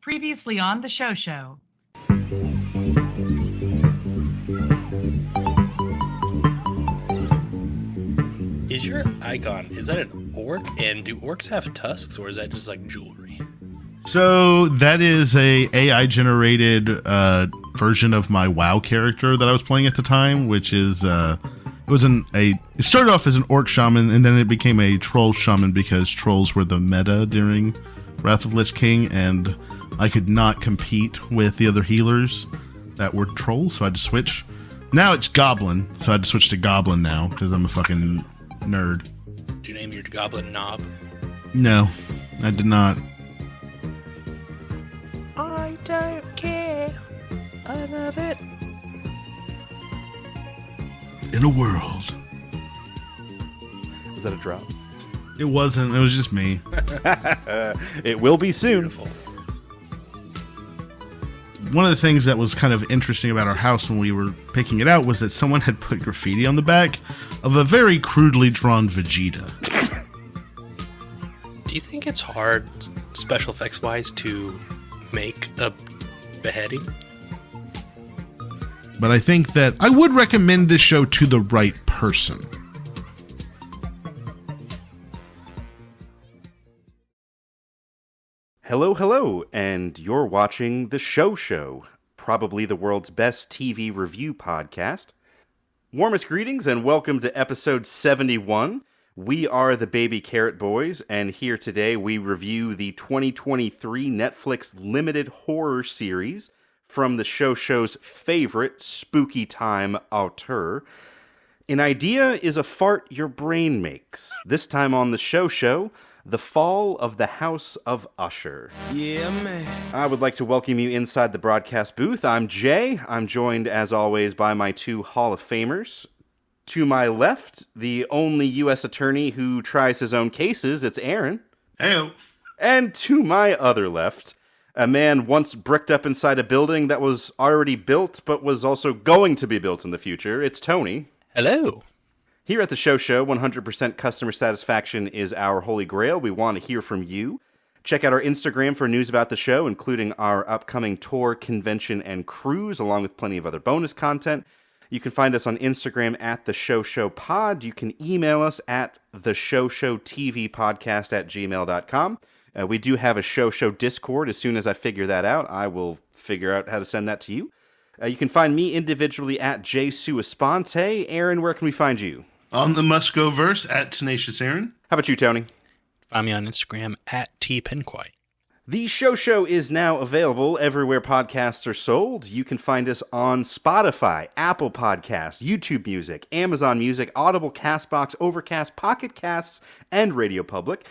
Previously on the show. Is your icon, is that an orc? And do orcs have tusks, or is that just like jewelry? So that is a AI generated version of my WoW character that I was playing at the time, which is it started off as an orc shaman, and then it became a troll shaman because trolls were the meta during Wrath of Lich King, and I could not compete with the other healers that were trolls, so I had to switch. Now it's goblin, so I had to switch to goblin now because I'm a fucking nerd. Did you name your goblin Knob? No, I did not. I don't care. I love it. In a world. Was that a drop? It wasn't. It was just me. It will be soon. Beautiful. One of the things that was kind of interesting about our house when we were picking it out was that someone had put graffiti on the back of a very crudely drawn Vegeta. Do you think it's hard, special effects wise, to make a beheading? But I think that I would recommend this show to the right person. Hello, and you're watching The Show, probably the world's best TV review podcast. Warmest greetings and welcome to episode 71. We are the Baby Carrot Boys, and here today we review the 2023 Netflix limited horror series from The Show's favorite spooky time auteur. An idea is a fart your brain makes. This time on The Show, The Fall of the House of Usher. Yeah, man. I would like to welcome you inside the broadcast booth. I'm Jay. I'm joined, as always, by my two Hall of Famers. To my left, the only U.S. attorney who tries his own cases, it's Aaron. Heyo. And to my other left, a man once bricked up inside a building that was already built, but was also going to be built in the future, it's Tony. Hello. Here at the Show, 100% customer satisfaction is our holy grail. We want to hear from you. Check out our Instagram for news about the show, including our upcoming tour, convention, and cruise, along with plenty of other bonus content. You can find us on Instagram at The Show Pod. You can email us at theshowtvpodcast@gmail.com. We do have a Show Discord. As soon as I figure that out, I will figure out how to send that to you. You can find me individually at jsuesponte. Aaron, where can we find you? On the Muscoverse at Tenacious Aaron. How about you, Tony? Find me on Instagram at tpenquite. The Show is now available everywhere podcasts are sold. You can find us on Spotify, Apple Podcasts, YouTube Music, Amazon Music, Audible, Castbox, Overcast, Pocket Casts, and Radio Public.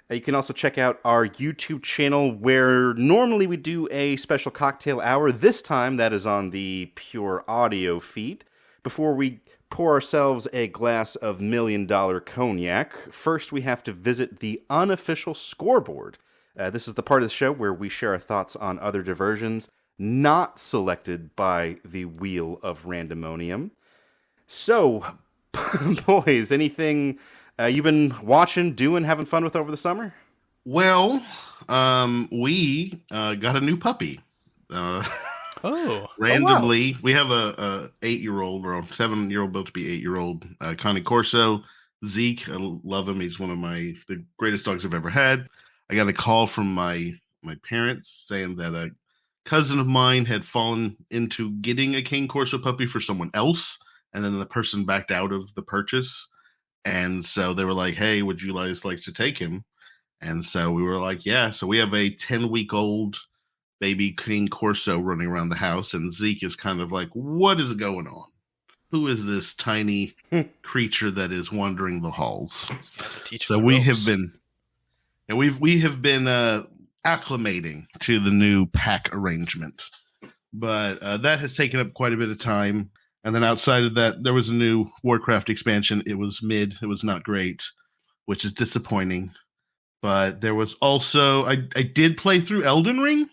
You can also check out our YouTube channel where normally we do a special cocktail hour. This time that is on the pure audio feed. Before we pour ourselves a glass of $1 million cognac, first we have to visit the unofficial scoreboard. This is the part of the show where we share our thoughts on other diversions not selected by the Wheel of Randomonium. So, boys, anything you've been watching, doing, having fun with over the summer? Well, we got a new puppy. Randomly, we have a 8-year-old or 7-year-old, about to be 8-year-old Cane Corso. Zeke, I love him. He's one of the greatest dogs I've ever had. I got a call from my parents saying that a cousin of mine had fallen into getting a Cane Corso puppy for someone else, and then the person backed out of the purchase. And so they were like, hey, would you guys like to take him? And so we were like, yeah. So we have a 10-week-old baby Cane Corso running around the house, and Zeke is kind of like, what is going on? Who is this tiny creature that is wandering the halls? So we have been acclimating to the new pack arrangement. But that has taken up quite a bit of time. And then outside of that, there was a new Warcraft expansion. It was mid. It was not great, which is disappointing. But there was also, I did play through Elden Ring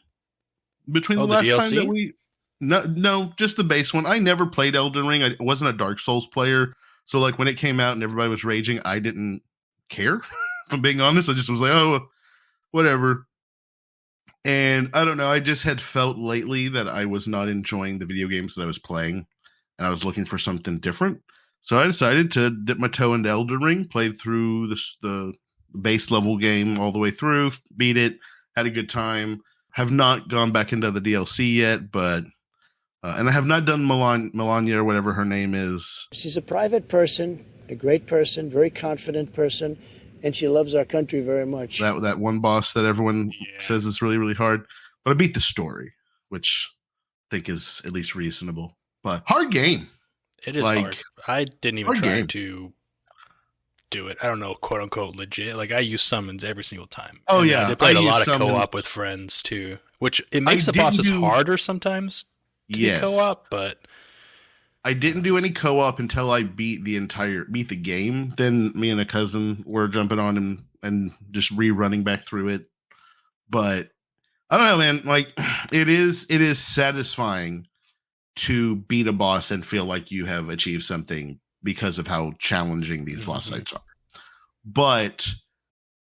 between the last DLC? time that we... No, just the base one. I never played Elden Ring. I wasn't a Dark Souls player. So like when it came out and everybody was raging, I didn't care. If I'm being honest, I just was like, oh, whatever. And I don't know, I just had felt lately that I was not enjoying the video games that I was playing, and I was looking for something different. So I decided to dip my toe into Elden Ring, played through the base level game all the way through, beat it, had a good time. Have not gone back into the DLC yet, but and I have not done Melania or whatever her name is. She's a private person, a great person, very confident person, and she loves our country very much. That one boss that everyone says is really, really hard. But I beat the story, which I think is at least reasonable. But hard game. It is Like, hard. I didn't even hard try game. to do it. I don't know, quote unquote legit. Like I use summons every single time. Oh, And yeah. I played I a use lot of summons. co-op with friends too, which it makes the didn't bosses do- harder sometimes to Yes. co-op, but I didn't do any co-op until I beat the game. Then me and a cousin were jumping on and just rerunning back through it. But I don't know, man. Like it is satisfying to beat a boss and feel like you have achieved something because of how challenging these boss fights are. But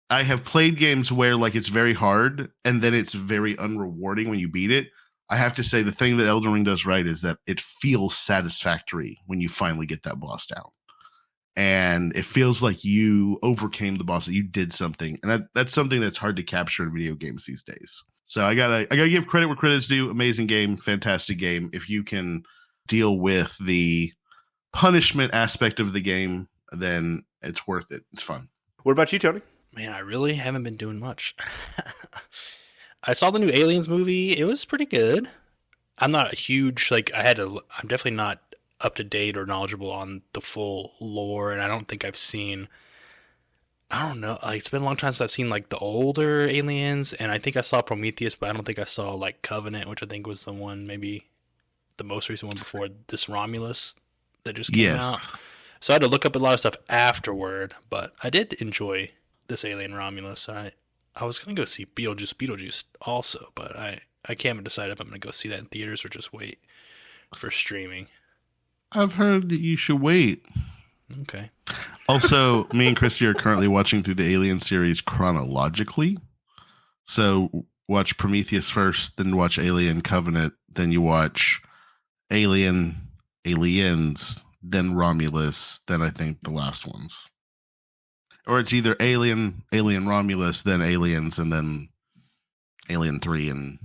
I have played games where like it's very hard and then it's very unrewarding when you beat it. I have to say the thing that Elden Ring does right is that it feels satisfactory when you finally get that boss down. And it feels like you overcame the boss, that you did something. And that's something that's hard to capture in video games these days. So I gotta give credit where credit's due. Amazing game, fantastic game. If you can deal with the punishment aspect of the game, then it's worth it. It's fun. What about you, Tony? man, I really haven't been doing much. I saw the new Aliens movie. It was pretty good. I'm not a huge, I'm definitely not up to date or knowledgeable on the full lore, and I don't think I've seen, I don't know, like, it's been a long time since I've seen, like, the older Aliens, and I think I saw Prometheus, but I don't think I saw, like, Covenant, which I think was the one, maybe the most recent one before this Romulus that just came out. So I had to look up a lot of stuff afterward, but I did enjoy this Alien Romulus, and I was going to go see Beetlejuice also, but I can't decide if I'm going to go see that in theaters or just wait for streaming. I've heard that you should wait. Okay. Also, me and Christy are currently watching through the Alien series chronologically. So watch Prometheus first, then watch Alien Covenant, then you watch Aliens, then Romulus, then I think the last ones. Or it's either Alien Romulus, then Aliens, and then Alien 3 and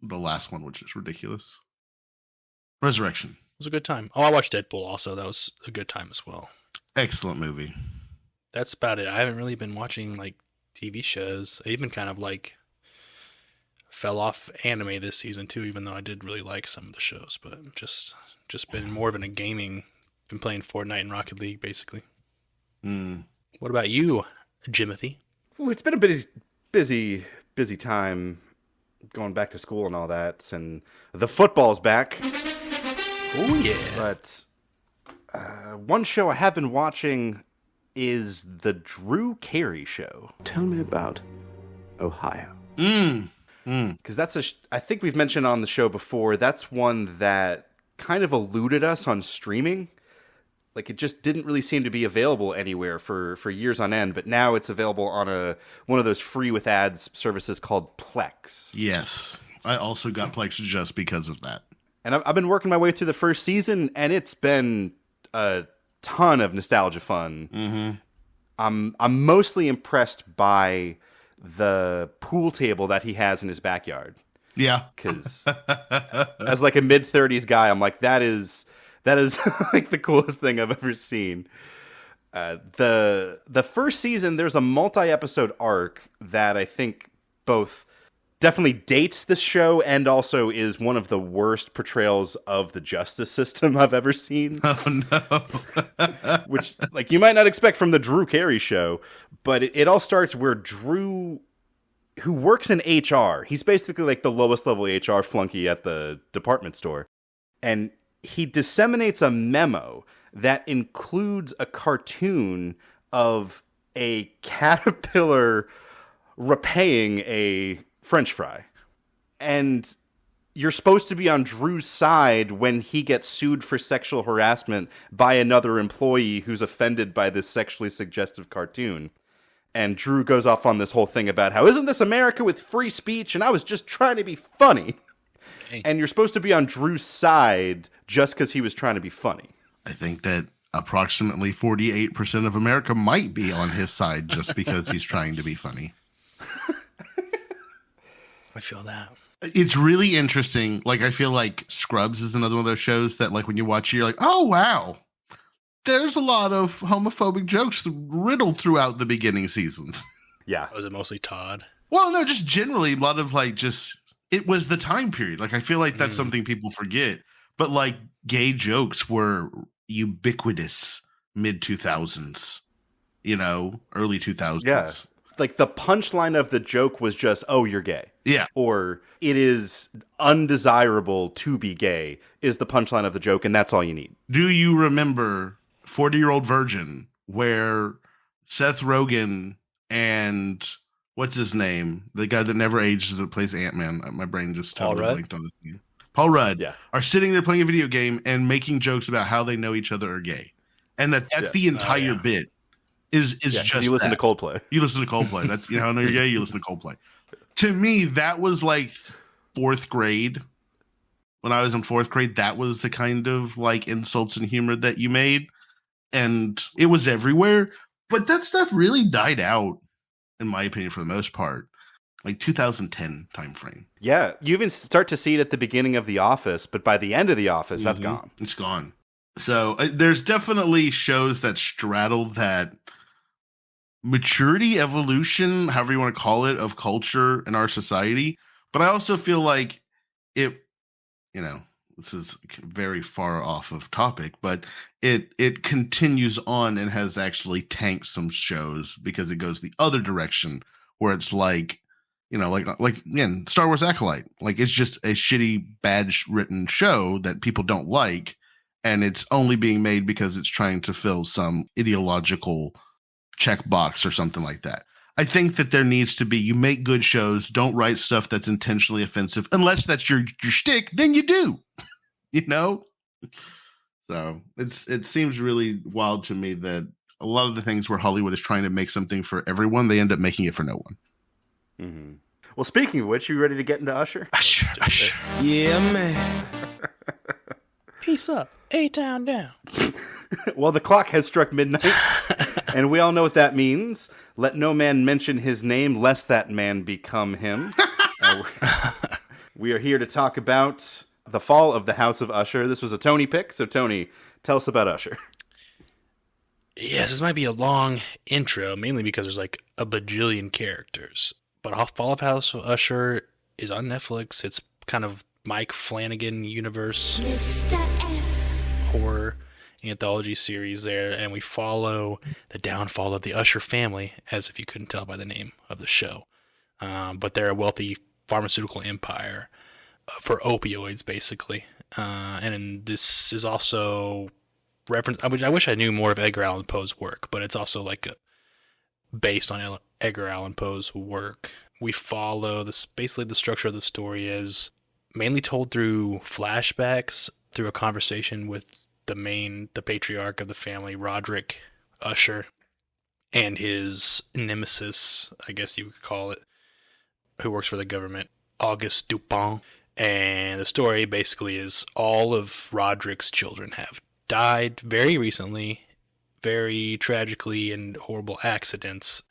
the last one, which is ridiculous. Resurrection. It was a good time. Oh, I watched Deadpool also. That was a good time as well. Excellent movie. That's about it. I haven't really been watching like TV shows. I even kind of like fell off anime this season too, even though I did really like some of the shows, but just been more of in a gaming, been playing Fortnite and Rocket League basically. What about you, Jimothy? Well, it's been a busy time going back to school and all that, and the football's back. Oh yeah. But one show I have been watching is the Drew Carey Show. Tell me about Ohio. Because that's I think we've mentioned on the show before, that's one that kind of eluded us on streaming. Like, it just didn't really seem to be available anywhere for years on end, but now it's available on one of those free with ads services called Plex. Yes. I also got Plex just because of that. And I've been working my way through the first season, and it's been a ton of nostalgia fun. Mm-hmm. I'm mostly impressed by the pool table that he has in his backyard. Yeah. Because as like a mid-30s guy, I'm like, that is like the coolest thing I've ever seen. The first season, there's a multi-episode arc that I think both definitely dates the show and also is one of the worst portrayals of the justice system I've ever seen. Oh, no. Which, like, you might not expect from the Drew Carey Show, but it all starts where Drew, who works in HR, he's basically like the lowest level HR flunky at the department store, and he disseminates a memo that includes a cartoon of a caterpillar repaying a French fry. And you're supposed to be on Drew's side when he gets sued for sexual harassment by another employee who's offended by this sexually suggestive cartoon. And Drew goes off on this whole thing about how, isn't this America with free speech? And I was just trying to be funny. Hey. And you're supposed to be on Drew's side just because he was trying to be funny. I think that approximately 48% of America might be on his side just because he's trying to be funny. I feel that. It's really interesting. Like, I feel like Scrubs is another one of those shows that, like, when you watch it, you're like, oh, wow. There's a lot of homophobic jokes riddled throughout the beginning seasons. Yeah. Was it mostly Todd? Well, no, just generally a lot of, like, just, it was the time period. Like, I feel like that's something people forget. But, like, gay jokes were ubiquitous mid-2000s, you know, early 2000s. Yeah. Like, the punchline of the joke was just, oh, you're gay. Yeah. Or it is undesirable to be gay is the punchline of the joke, and that's all you need. Do you remember 40-Year-Old Virgin, where Seth Rogen and what's his name? The guy that never ages that plays Ant-Man. My brain just Paul totally Rudd? blinked on this name. Paul Rudd Yeah. are sitting there playing a video game and making jokes about how they know each other are gay. And that's the entire bit is just you listen that. to Coldplay. You listen to Coldplay. That's, you know, I know you're gay, you listen to Coldplay. To me, that was like fourth grade. When I was in fourth grade, that was the kind of like insults and humor that you made. And it was everywhere. But that stuff really died out, in my opinion, for the most part. Like 2010 timeframe. Yeah, you even start to see it at the beginning of The Office, but by the end of The Office, that's gone. It's gone. So there's definitely shows that straddle that maturity, evolution, however you want to call it, of culture in our society. But I also feel like it, you know, this is very far off of topic, but it continues on and has actually tanked some shows because it goes the other direction where it's like, you know, like again, Star Wars Acolyte, like it's just a shitty, bad written show that people don't like, and it's only being made because it's trying to fill some ideological checkbox or something like that. I think that there needs to be, you make good shows, don't write stuff that's intentionally offensive, unless that's your shtick, then you do, you know? So it seems really wild to me that a lot of the things where Hollywood is trying to make something for everyone, they end up making it for no one. Mm-hmm. Well, speaking of which, you ready to get into Usher? Usher. Yeah, man. Peace up. A-Town down. Well, the clock has struck midnight, and we all know what that means. Let no man mention his name, lest that man become him. We are here to talk about the fall of the House of Usher. This was a Tony pick, so Tony, tell us about Usher. Yes, this might be a long intro, mainly because there's like a bajillion characters. But Fall of House of Usher is on Netflix. It's kind of Mike Flanagan universe horror anthology series there, and we follow the downfall of the Usher family, as if you couldn't tell by the name of the show. But they're a wealthy pharmaceutical empire for opioids, basically. And this is also reference. I wish I knew more of Edgar Allan Poe's work, but it's also like based on Edgar Allan Poe's work. We follow this. Basically, the structure of the story is mainly told through flashbacks, through a conversation with the patriarch of the family, Roderick Usher, and his nemesis, I guess you could call it, who works for the government, Auguste Dupin. And the story basically is all of Roderick's children have died very recently, very tragically, in horrible accidents,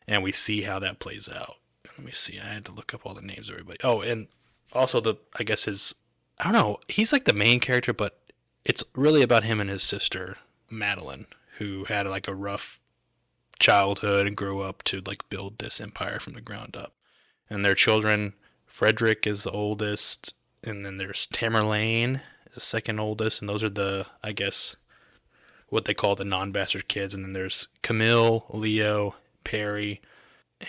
and we see how that plays out. Let me see, I had to look up all the names of everybody. Oh, and also I don't know, he's like the main character, but it's really about him and his sister, Madeline, who had like a rough childhood and grew up to like build this empire from the ground up. And their children, Frederick is the oldest, and then there's Tamerlane, the second oldest, and those are the, I guess, what they call the non-bastard kids. And then there's Camille, Leo, Perry,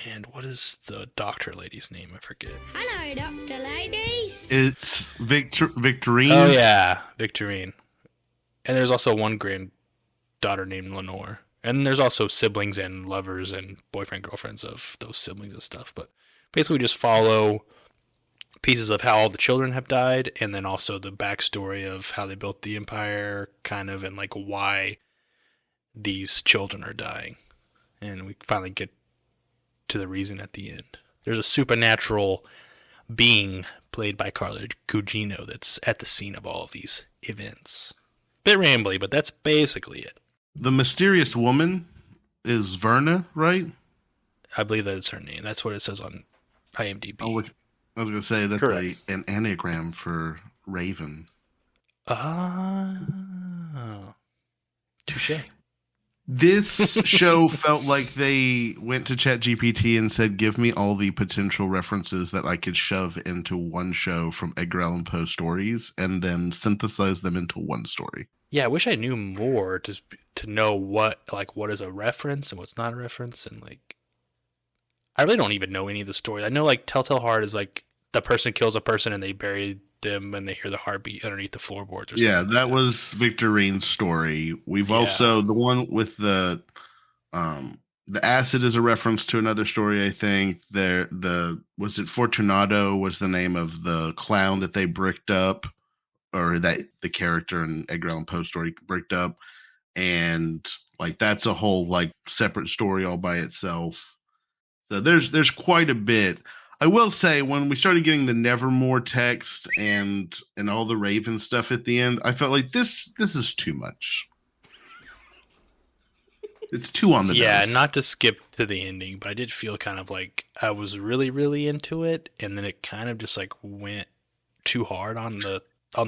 and what is the doctor lady's name? I forget. Hello, doctor ladies. It's Victorine. Oh yeah, Victorine. And there's also one granddaughter named Lenore. And there's also siblings and lovers and boyfriend, girlfriends of those siblings and stuff. But basically we just follow pieces of how all the children have died, and then also the backstory of how they built the empire, kind of, and like why these children are dying. And we finally get to the reason at the end. There's a supernatural being played by Carla Gugino that's at the scene of all of these events. Bit rambly, but that's basically it. The mysterious woman is Verna, right? I believe that is her name. That's what it says on IMDb. Oh, I was going to say that's Correct. an anagram for Raven. Touche. This show felt like they went to ChatGPT and said, give me all the potential references that I could shove into one show from Edgar Allan Poe stories and then synthesize them into one story. Yeah, I wish I knew more to know what is a reference and what's not a reference. And like, I really don't even know any of the stories. I know like Telltale Heart is like the person kills a person and they bury them and they hear the heartbeat underneath the floorboards or something. Yeah, that was Victorine's story. We've also the one with the acid is a reference to another story, I think. Was it Fortunato was the name of the clown that they bricked up, or that the character in Edgar Allan Poe story bricked up, and like that's a whole like separate story all by itself. So there's quite a bit. I will say, when we started getting the Nevermore text and all the Raven stuff at the end, I felt like this is too much. It's too on the nose. Not to skip to the ending, but I did feel kind of like I was really, really into it, and then it kind of just like went too hard on the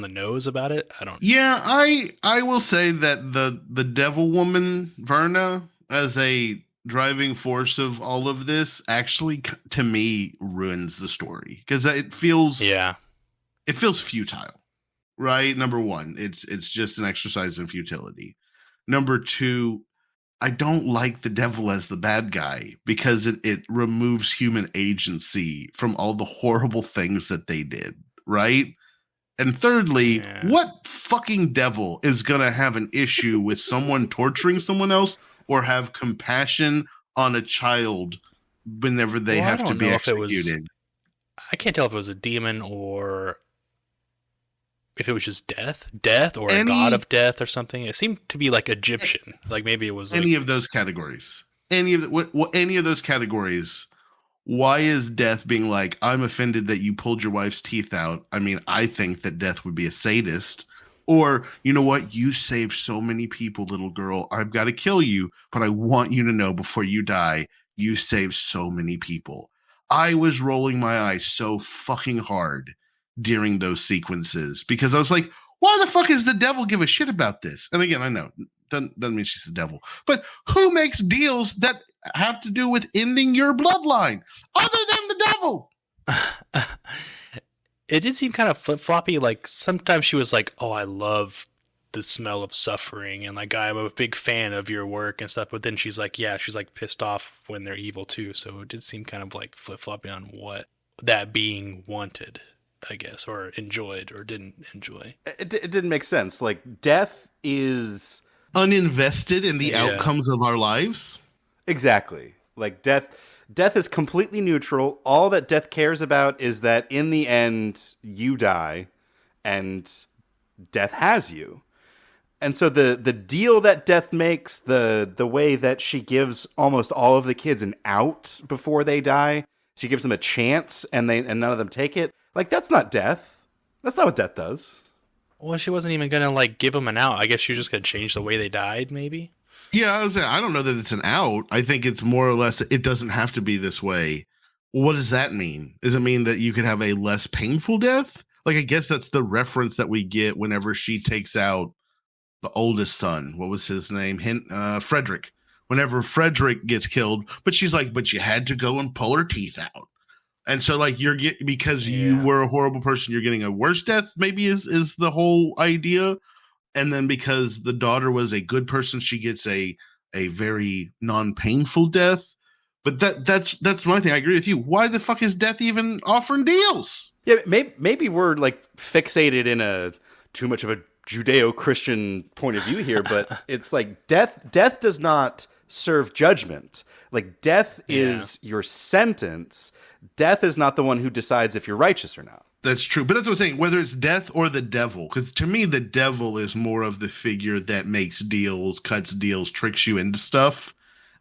nose about it. I don't. Yeah, I will say that the devil woman Verna as a driving force of all of this actually to me ruins the story, because it feels futile, right? Number one, it's just an exercise in futility. Number two, I don't like the devil as the bad guy because it removes human agency from all the horrible things that they did, right? And thirdly, what fucking devil is gonna have an issue with someone torturing someone else or have compassion on a child whenever they have to be executed? I can't tell if it was a demon or if it was just death or a god of death or something. It seemed to be like Egyptian, like maybe it was any of those categories. Any of those categories. Why is death being like, I'm offended that you pulled your wife's teeth out? I mean, I think that death would be a sadist. Or, you know what? You saved so many people, little girl. I've got to kill you, but I want you to know before you die, you saved so many people. I was rolling my eyes so fucking hard during those sequences because I was like, why the fuck does the devil give a shit about this? And again, I know, doesn't mean she's the devil, but who makes deals that have to do with ending your bloodline other than the devil? It did seem kind of flip-floppy. Like sometimes she was like, oh, I love the smell of suffering and like I'm a big fan of your work and stuff, but then she's like pissed off when they're evil too. So it did seem kind of like flip-flopping on what that being wanted, I guess, or enjoyed or didn't enjoy. It didn't make sense. Like death is uninvested in the outcomes of our lives. Exactly. Like death is completely neutral. All that death cares about is that in the end you die and death has you. And so the deal that death makes, the way that she gives almost all of the kids an out before they die, she gives them a chance and none of them take it. Like that's not death. That's not what death does. Well, she wasn't even gonna like give them an out. I guess she was just gonna change the way they died, maybe. Yeah, I was saying, I don't know that it's an out. I think it's more or less, it doesn't have to be this way. What does that mean? Does it mean that you could have a less painful death? Like, I guess that's the reference that we get whenever she takes out the oldest son. What was his name? Frederick. Whenever Frederick gets killed, but she's like, but you had to go and pull her teeth out. And so, like, because you were a horrible person, you're getting a worse death, maybe is the whole idea. And then because the daughter was a good person, she gets a very non-painful death. But that's my thing. I agree with you. Why the fuck is death even offering deals? Yeah, maybe we're like fixated in a too much of a Judeo-Christian point of view here, but it's like death does not serve judgment. Like death is your sentence. Death is not the one who decides if you're righteous or not. That's true. But that's what I'm saying, whether it's death or the devil. Because to me, the devil is more of the figure that makes deals, cuts deals, tricks you into stuff.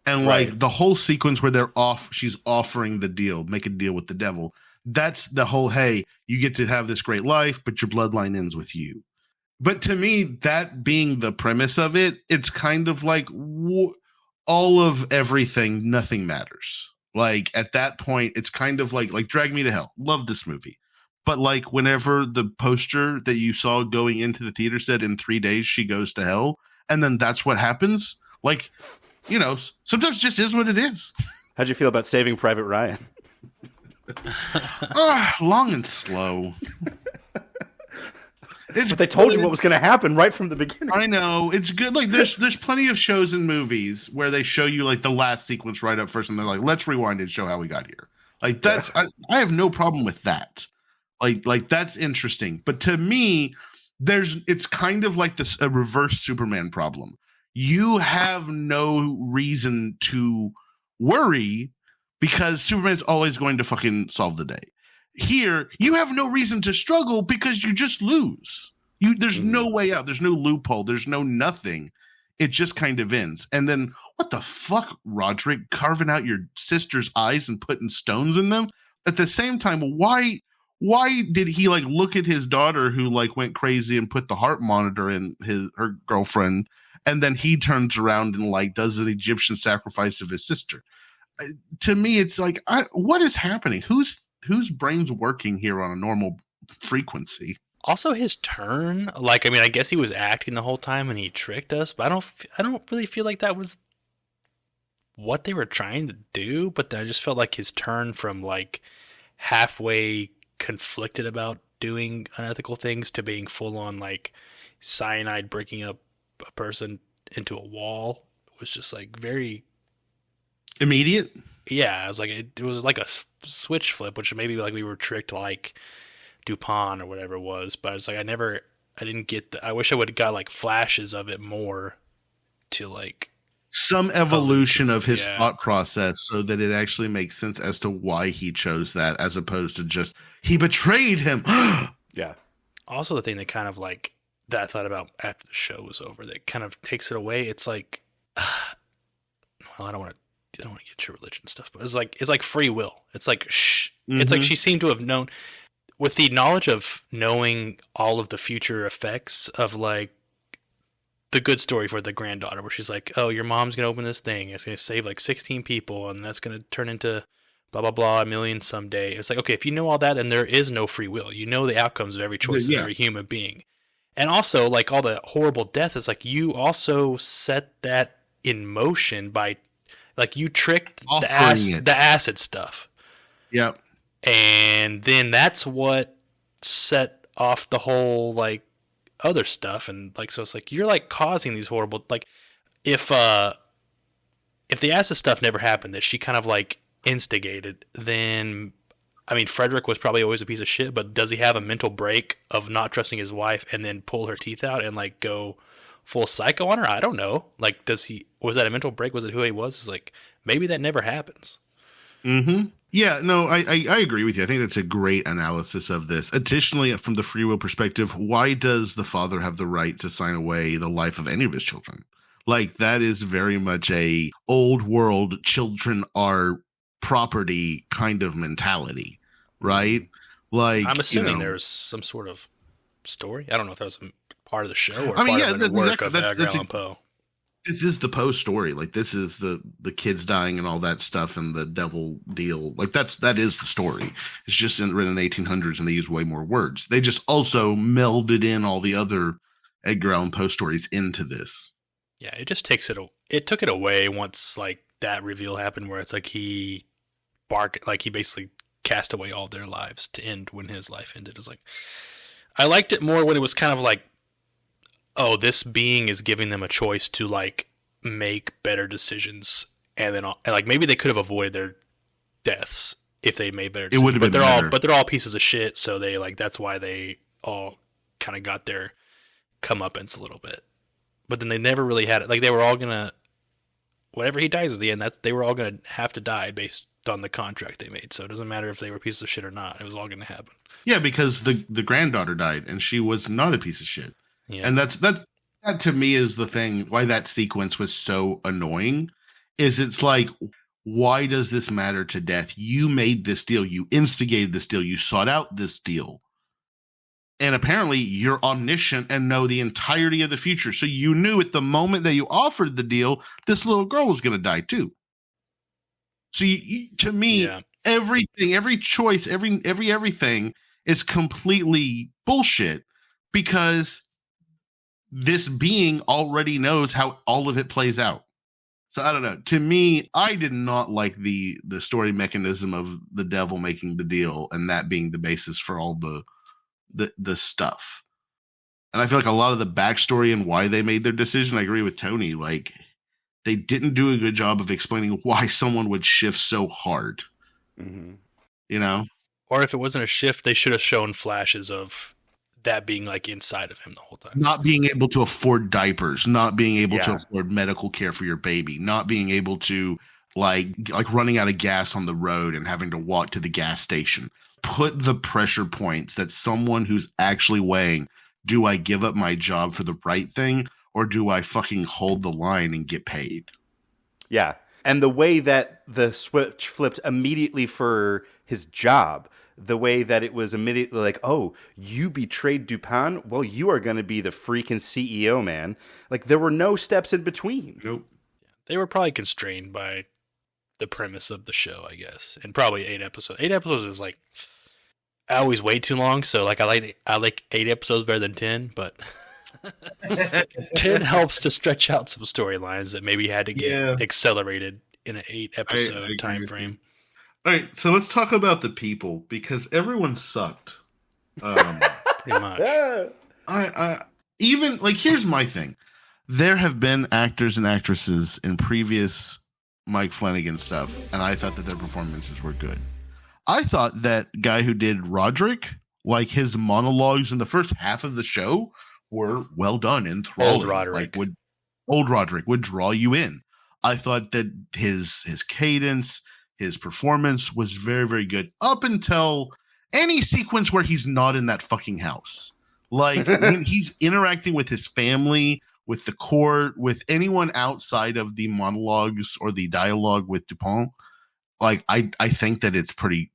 And Right. like the whole sequence where she's offering the deal, make a deal with the devil. That's the whole, hey, you get to have this great life, but your bloodline ends with you. But to me, that being the premise of it, it's kind of like all of everything, nothing matters. Like at that point, it's kind of like Drag Me to Hell. Love this movie. But like whenever the poster that you saw going into the theater said in 3 days she goes to hell, and then that's what happens. Like, you know, sometimes it just is what it is. How'd you feel about Saving Private Ryan? Long and slow. But they told you what was going to happen right from the beginning. I know, it's good. Like there's plenty of shows and movies where they show you like the last sequence right up first, and they're like, let's rewind and show how we got here. Like that's I have no problem with that. Like that's interesting. But to me, it's kind of like a reverse Superman problem. You have no reason to worry because Superman's always going to fucking solve the day. Here, you have no reason to struggle because you just lose. There's no way out. There's no loophole. There's no nothing. It just kind of ends. And then what the fuck, Roderick, carving out your sister's eyes and putting stones in them? At the same time, why did he like look at his daughter who like went crazy and put the heart monitor in her girlfriend, and then he turns around and like does an Egyptian sacrifice of his sister? To me, it's like, what is happening? Whose brain's working here on a normal frequency? Also, his turn, like, I mean, I guess he was acting the whole time and he tricked us, but I don't really feel like that was what they were trying to do. But then I just felt like his turn from like halfway conflicted about doing unethical things to being full on like cyanide breaking up a person into a wall was just like very immediate. Yeah, it was like a switch flip, which maybe like we were tricked like Dupont or whatever it was, but it's like I didn't get I wish I would have got like flashes of it more to like some evolution of his thought process so that it actually makes sense as to why he chose that, as opposed to just he betrayed him. Yeah. Also, the thing that kind of like that I thought about after the show was over that kind of takes it away. It's like, well, I don't want to get your religion stuff, but it's like free will. It's like It's like she seemed to have known, with the knowledge of knowing all of the future effects of like the good story for the granddaughter, where she's like, oh, your mom's gonna open this thing, it's gonna save like 16 people, and that's gonna turn into blah blah blah a million someday. It's like, okay, if you know all that, and there is no free will, you know the outcomes of every choice of every human being, and also like all the horrible death. It's like you also set that in motion by like you tricked the acid stuff. Yep. And then that's what set off the whole like other stuff, and like so it's like you're like causing these horrible, like if the acid stuff never happened that she kind of like instigated, then I mean Frederick was probably always a piece of shit, but does he have a mental break of not trusting his wife and then pull her teeth out and like go full psycho on her? I don't know. Like, was that a mental break? Was it who he was? It's like maybe that never happens. Yeah, no, I agree with you. I think that's a great analysis of this. Additionally, from the free will perspective, why does the father have the right to sign away the life of any of his children? Like, that is very much a old world, children are property kind of mentality, right? Like, I'm assuming there's some sort of story. I don't know if that was a part of the show or part of the work of Edgar Allan Poe. This is the Poe story. Like, this is the kids dying and all that stuff and the devil deal. Like, that is the story. It's just written in the 1800s and they use way more words. They just also melded in all the other Edgar Allan Poe stories into this. Yeah, it just it took it away once like that reveal happened, where it's like he basically cast away all their lives to end when his life ended. It's like, I liked it more when it was kind of like, oh, this being is giving them a choice to like make better decisions, and then like maybe they could have avoided their deaths if they made better decisions. It would have been better. But they're all pieces of shit, so they like that's why they all kind of got their comeuppance a little bit. But then they never really had it. Like they were all gonna, whenever he dies at the end, they were all gonna have to die based on the contract they made. So it doesn't matter if they were pieces of shit or not. It was all gonna happen. Yeah, because the granddaughter died, and she was not a piece of shit. Yeah. And that to me is the thing why that sequence was so annoying, is it's like, why does this matter to death? You made this deal. You instigated this deal. You sought out this deal. And apparently you're omniscient and know the entirety of the future. So you knew at the moment that you offered the deal, this little girl was going to die too. So to me, everything, every choice, everything is completely bullshit because this being already knows how all of it plays out. So I don't know. To me, I did not like the story mechanism of the devil making the deal and that being the basis for all the stuff. And I feel like a lot of the backstory and why they made their decision, I agree with Tony, like they didn't do a good job of explaining why someone would shift so hard. Mm-hmm. You know? Or if it wasn't a shift, they should have shown flashes of that being like inside of him the whole time. Not being able to afford diapers, not being able to afford medical care for your baby, not being able to like running out of gas on the road and having to walk to the gas station. Put the pressure points that someone who's actually weighing, do I give up my job for the right thing or do I fucking hold the line and get paid? Yeah. And the way that the switch flipped immediately for his job, the way that it was immediately like, oh, you betrayed Dupin? Well, you are going to be the freaking CEO, man. Like, there were no steps in between. Nope. They were probably constrained by the premise of the show, I guess. And probably 8 episodes. 8 episodes is like, I always wait too long. So like, I like 8 episodes better than 10, but 10 helps to stretch out some storylines that maybe had to get accelerated in an 8 episode time frame. All right, so let's talk about the people because everyone sucked. Pretty much. I even like here's my thing. There have been actors and actresses in previous Mike Flanagan stuff, and I thought that their performances were good. I thought that guy who did Roderick, like his monologues in the first half of the show were well done and enthralling. Old Roderick would draw you in. I thought that his cadence, his performance was very, very good up until any sequence where he's not in that fucking house. Like when he's interacting with his family, with the court, with anyone outside of the monologues or the dialogue with Dupin, like I think that it's pretty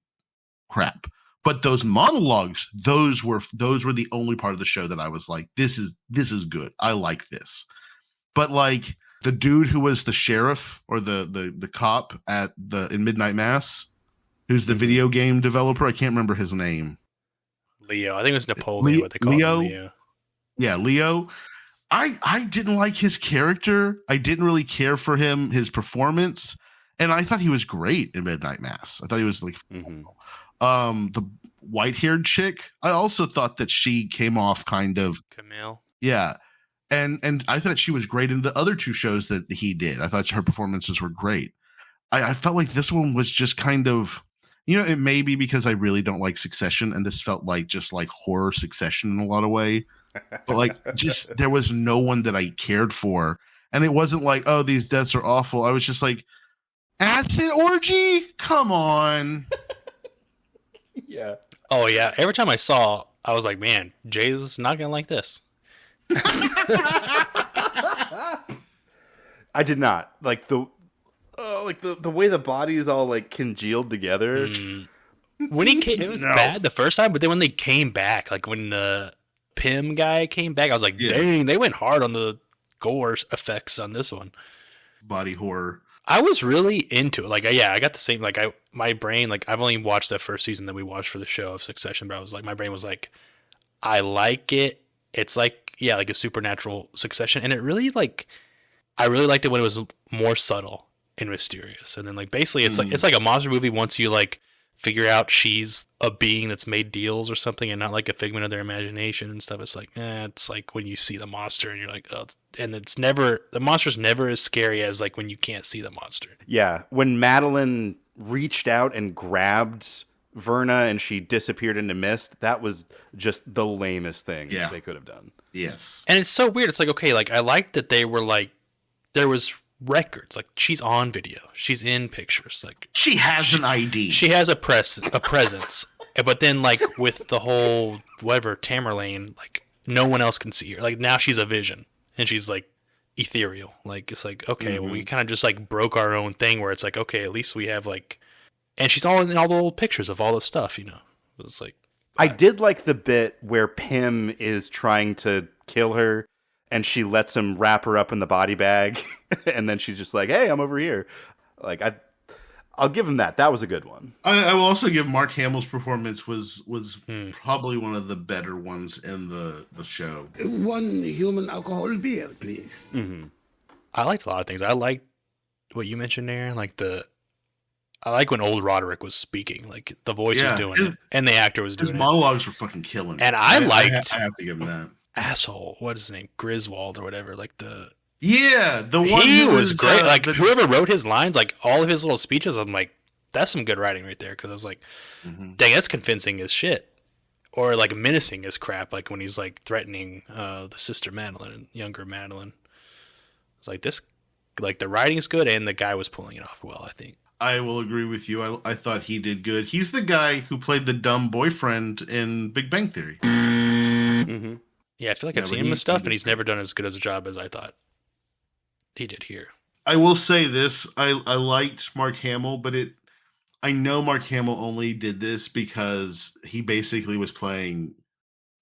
crap. But those monologues, those were the only part of the show that I was like, this is good. I like this. But like the dude who was the sheriff or the cop in Midnight Mass, who's the video game developer, I can't remember his name. Leo. I think it was Napoleon, what they call him, Leo. Yeah, Leo. I didn't like his character. I didn't really care for him, his performance. And I thought he was great in Midnight Mass. I thought he was like the white-haired chick. I also thought that she came off kind of Camille. Yeah. And I thought she was great in the other 2 shows that he did. I thought her performances were great. I felt like this one was just kind of, it may be because I really don't like Succession, and this felt like just like horror Succession in a lot of way. But like, just there was no one that I cared for, and it wasn't like, oh, these deaths are awful. I was just like, acid orgy, come on. Yeah. Oh yeah. Every time I saw, I was like, man, Jay's not gonna like this. I did not like the way the bodies all like congealed together. When he came, it was bad the first time, but then when they came back, like when the Pym guy came back, I was like, dang, they went hard on the gore effects on this one. Body horror. I was really into it. Like, I got the same, like, my brain, like, I've only watched that first season that we watched for the show of Succession, but I was like, my brain was like, I like it. It's like, like a supernatural Succession. And it really, like, I really liked it when it was more subtle and mysterious. And then, like, basically, it's like a monster movie once you, like, figure out she's a being that's made deals or something and not like a figment of their imagination and stuff. It's like, it's like when you see the monster and you're like, oh, and the monster's never as scary as like when you can't see the monster. Yeah. When Madeline reached out and grabbed Verna and she disappeared into mist, that was just the lamest thing they could have done. Yes. And it's so weird. It's like, okay, like I liked that they were like, there was records, like she's on video, she's in pictures, like she has an ID, she has a presence. But then like with the whole whatever Tamerlane, like no one else can see her. Like now she's a vision and she's like ethereal. Like it's like, okay, well, we kind of just like broke our own thing where it's like, okay, at least we have like, and she's all in all the old pictures of all this stuff, you know. It's like I did like the bit where Pym is trying to kill her and she lets him wrap her up in the body bag and then she's just like, hey, I'm over here. Like I'll give him that. That was a good one. I will also give Mark Hamill's performance was probably one of the better ones in the show. 1 human alcohol beer, please. Mm-hmm. I liked a lot of things. I liked what you mentioned there, like I like when old Roderick was speaking, like the voice was doing it, and the actor was doing his it. monologues were fucking killing it. And I liked I have to give him that. asshole. What is his name? Griswold or whatever. Like the one he was great. Like the, whoever wrote his lines, like all of his little speeches, I'm like, that's some good writing right there. Because I was like, dang, that's convincing as shit, or like menacing as crap. Like when he's like threatening the sister Madeline and younger Madeline. It's like this, like the writing's good, and the guy was pulling it off well, I think. I will agree with you. I thought he did good. He's the guy who played the dumb boyfriend in Big Bang Theory. Mm-hmm. Yeah, I feel like I've seen him in stuff, and he's never done as good as a job as I thought he did here. I will say this: I liked Mark Hamill, but I know Mark Hamill only did this because he basically was playing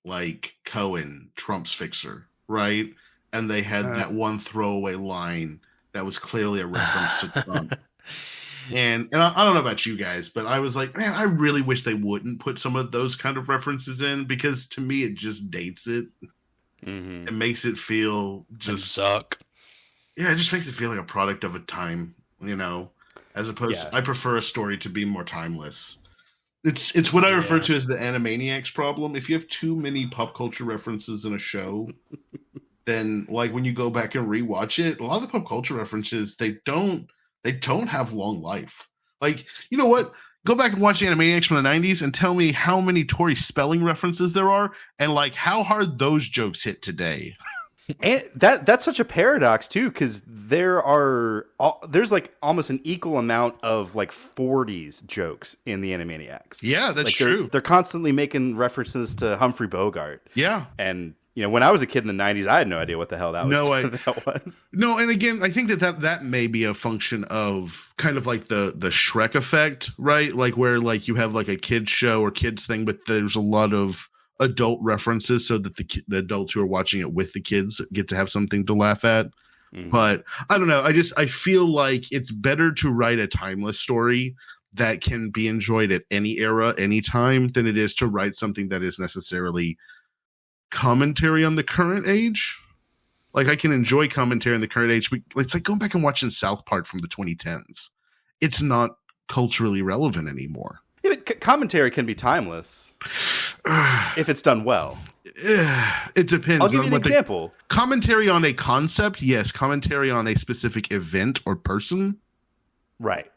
like Cohen, Trump's fixer, right? And they had that one throwaway line that was clearly a reference to Trump. And I don't know about you guys, but I was like, man, I really wish they wouldn't put some of those kind of references in, because to me it just dates it. It makes it feel just suck. Yeah, it just makes it feel like a product of a time, you know, as opposed to, I prefer a story to be more timeless. It's what I refer to as the Animaniacs problem. If you have too many pop culture references in a show, then like when you go back and rewatch it, a lot of the pop culture references, they don't have long life. Like, you know what? Go back and watch the Animaniacs from the 90s and tell me how many Tori Spelling references there are and like how hard those jokes hit today. And that's such a paradox too, because there's like almost an equal amount of like 40s jokes in the Animaniacs. Yeah, that's like true. They're constantly making references to Humphrey Bogart. Yeah. And you know, when I was a kid in the 90s, I had no idea what the hell that was. No, and again, I think that may be a function of kind of like the Shrek effect, right? Like where like you have like a kids show or kids thing, but there's a lot of adult references so that the adults who are watching it with the kids get to have something to laugh at. But I don't know. I feel like it's better to write a timeless story that can be enjoyed at any era, any time, than it is to write something that is necessarily commentary on the current age. Like I can enjoy commentary on the current age, but it's like going back and watching South Park from the 2010s. It's not culturally relevant anymore. Yeah, but commentary can be timeless if it's done well. It depends. I'll give you an example. Commentary on a concept, yes. Commentary on a specific event or person, right.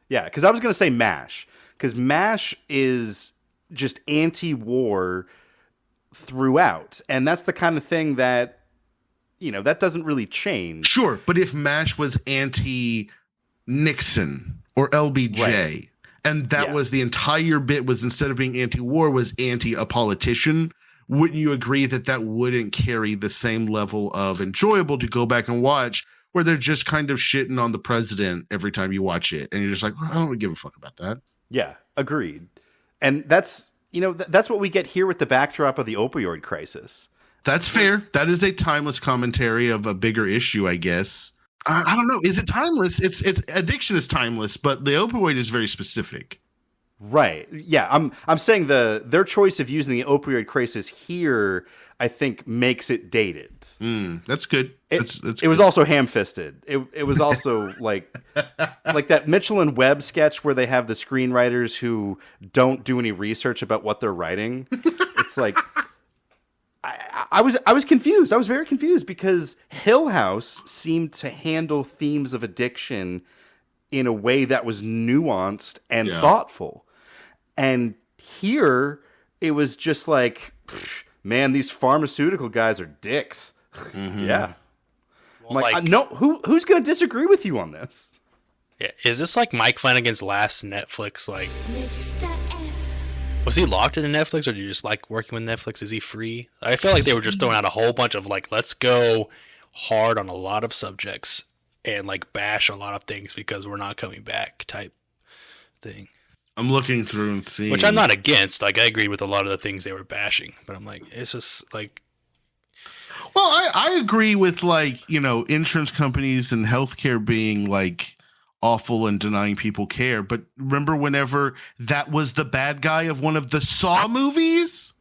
Yeah, because I was going to say MASH, because MASH is just anti-war throughout, and that's the kind of thing that, you know, that doesn't really change. Sure, but if MASH was anti-Nixon or LBJ, right, and that was the entire bit, was instead of being anti-war was anti a politician, wouldn't you agree that wouldn't carry the same level of enjoyable to go back and watch, where they're just kind of shitting on the president every time you watch it, and you're just like, well, I don't give a fuck about that. Yeah, agreed. And that's, you know, that's what we get here with the backdrop of the opioid crisis. That's fair. That is a timeless commentary of a bigger issue, I guess. I don't know. Is it timeless? It's addiction is timeless, but the opioid is very specific. Right. Yeah. I'm saying their choice of using the opioid crisis here, I think, makes it dated. That's good. It was also ham-fisted. It was also like that Mitchell and Webb sketch where they have the screenwriters who don't do any research about what they're writing. It's like I was confused. I was very confused because Hill House seemed to handle themes of addiction in a way that was nuanced and thoughtful. And here it was just like, man, these pharmaceutical guys are dicks. Yeah. Well, like, no, who's going to disagree with you on this? Yeah, is this like Mike Flanagan's last Netflix? Like, Mr. F. Was he locked into Netflix, or do you just like working with Netflix? Is he free? I feel like they were just throwing out a whole bunch of like, let's go hard on a lot of subjects and like bash a lot of things because we're not coming back type thing. I'm looking through and seeing, which I'm not against. Like, I agree with a lot of the things they were bashing, but I'm like, it's just like. Well, I agree with, like, you know, insurance companies and healthcare being like awful and denying people care. But remember whenever that was the bad guy of one of the Saw movies?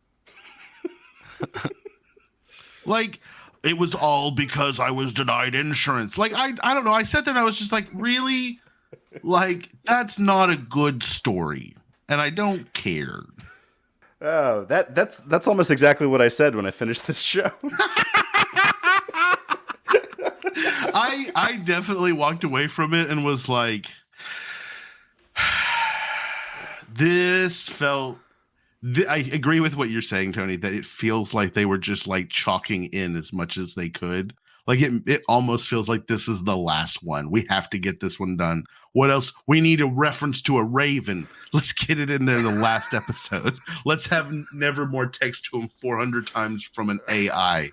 Like, it was all because I was denied insurance. Like, I don't know. I sat there and I was just like, really? Like, that's not a good story. And I don't care. Oh, that's almost exactly what I said when I finished this show. I definitely walked away from it and was like, this felt. I agree with what you're saying, Tony, that it feels like they were just like chalking in as much as they could. Like it almost feels like this is the last one. We have to get this one done. What else? We need a reference to a raven. Let's get it in there in the last episode. Let's have Nevermore text to him 400 times from an AI.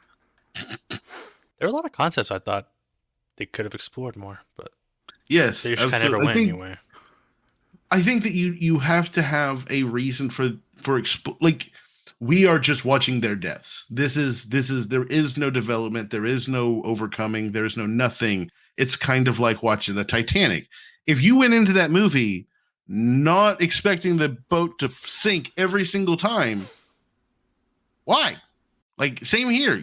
There were a lot of concepts I thought they could have explored more, but yes, they just kind of never went anywhere. I think that you have to have a reason for like, we are just watching their deaths. This is there is no development, there is no overcoming, there's no nothing. It's kind of like watching the Titanic. If you went into that movie not expecting the boat to sink every single time, why? Like, same here.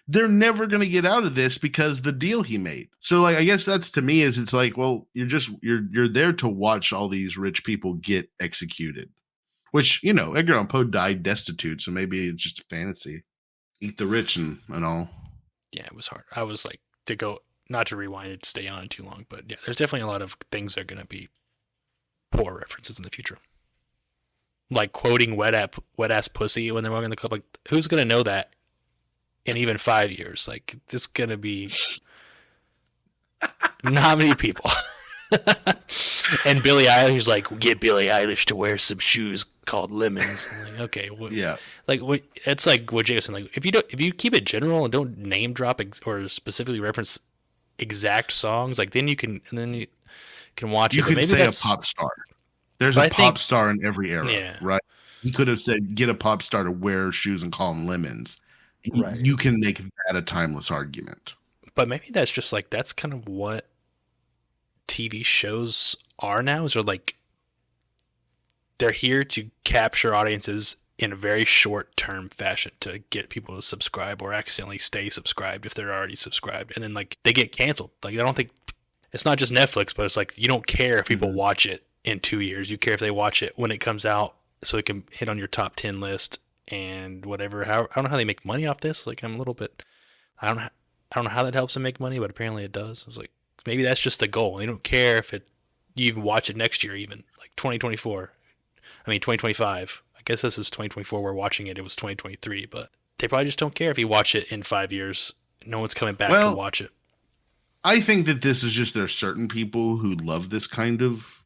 They're never going to get out of this because the deal he made. So, like, I guess that's, to me, is it's like, well, you're there to watch all these rich people get executed. Which, you know, Edgar Allan Poe died destitute, so maybe it's just a fantasy. Eat the rich and all. Yeah, it was hard. I was like, to go, not to rewind it, stay on it too long, but yeah, there's definitely a lot of things that are going to be poor references in the future. Like quoting wet ass pussy when they're walking in the club. Like, who's going to know that in even 5 years? Like, this is going to be not many people. And Billie Eilish, like, get Billie Eilish to wear some shoes called lemons. I'm like, okay, yeah, like it's like what Jason, like, if you keep it general and don't name drop or specifically reference exact songs, like, then you can watch it. You could say a pop star. There's a pop star in every era, yeah. Right? He could have said, get a pop star to wear shoes and call them lemons. Right. You can make that a timeless argument. But maybe that's just like, that's kind of what TV shows are now, is they're like, they're here to capture audiences in a very short term fashion to get people to subscribe or accidentally stay subscribed if they're already subscribed. And then, like, they get canceled. Like, I don't think it's not just Netflix, but it's like, you don't care if people watch it in 2 years. You care if they watch it when it comes out so it can hit on your top 10 list and whatever. I don't know how they make money off this. Like, I'm a little bit, I don't know how that helps them make money, but apparently it does. I was like, maybe that's just the goal. They don't care if you even watch it next year, even like 2025. I guess this is 2024. We're watching it. It was 2023, but they probably just don't care if you watch it in 5 years. No one's coming back to watch it. I think that this is just, there's certain people who love this kind of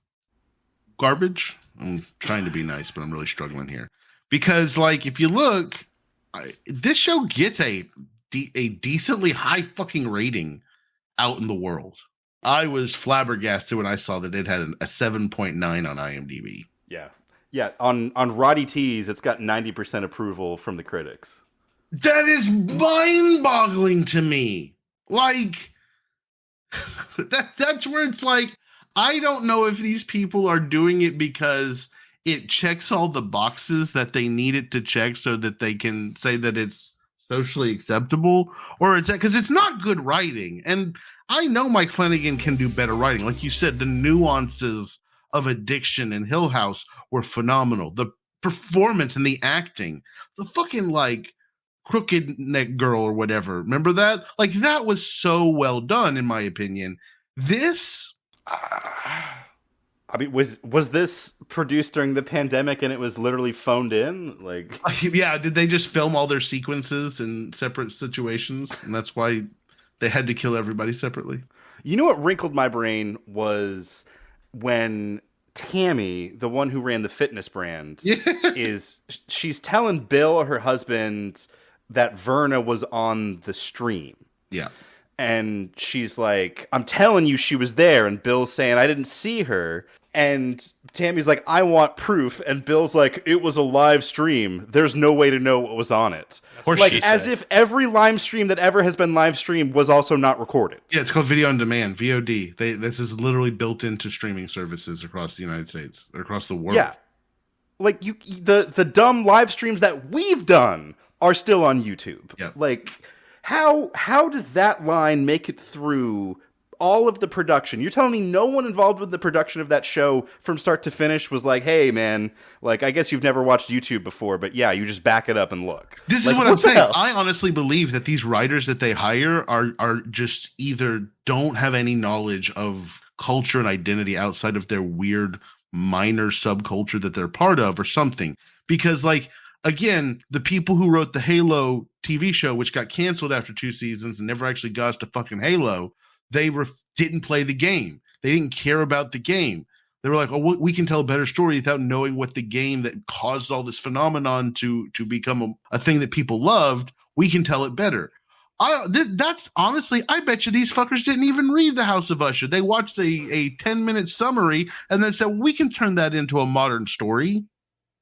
garbage. I'm trying to be nice, but I'm really struggling here because, like, if you look, this show gets a decently high fucking rating out in the world. I was flabbergasted when I saw that it had a 7.9 on IMDb. Yeah. On Roddy T's, it's got 90% approval from the critics. That is mind-boggling to me. Like, that's where it's like, I don't know if these people are doing it because it checks all the boxes that they need it to check so that they can say that it's socially acceptable, or it's because it's not good writing. And I know Mike Flanagan can do better writing. Like you said, the nuances of addiction in Hill House were phenomenal. The performance and the acting, the fucking, like, crooked neck girl or whatever. Remember that? Like, that was so well done, in my opinion. This, I mean, was this produced during the pandemic and it was literally phoned in? Like, yeah, did they just film all their sequences in separate situations, and that's why they had to kill everybody separately? You know what wrinkled my brain was when Tammy, the one who ran the fitness brand, she's telling Bill, her husband, that Verna was on the stream. Yeah. And she's like, I'm telling you she was there. And Bill's saying, I didn't see her. And Tammy's like, I want proof. And Bill's like, it was a live stream. There's no way to know what was on it. Or like, she as said. if every live stream that ever has been live streamed was also not recorded. Yeah, it's called video on demand, VOD. This is literally built into streaming services across the United States, or across the world. Yeah. Like, the dumb live streams that we've done are still on YouTube. Yep. Like, how does that line make it through all of the production? You're telling me no one involved with the production of that show from start to finish was like, hey, man, like, I guess you've never watched YouTube before, but yeah, you just back it up and look. This like, is what I'm the saying. hell? I honestly believe that these writers that they hire are just either don't have any knowledge of culture and identity outside of their weird minor subculture that they're part of or something. Because, like, again, the people who wrote the Halo TV show, which got canceled after 2 seasons and never actually got us to fucking Halo, they didn't play the game. They didn't care about the game. They were like, oh, we can tell a better story without knowing what the game that caused all this phenomenon to become a thing that people loved. We can tell it better. That's honestly, I bet you these fuckers didn't even read The House of Usher. They watched a 10-minute summary and then said, we can turn that into a modern story.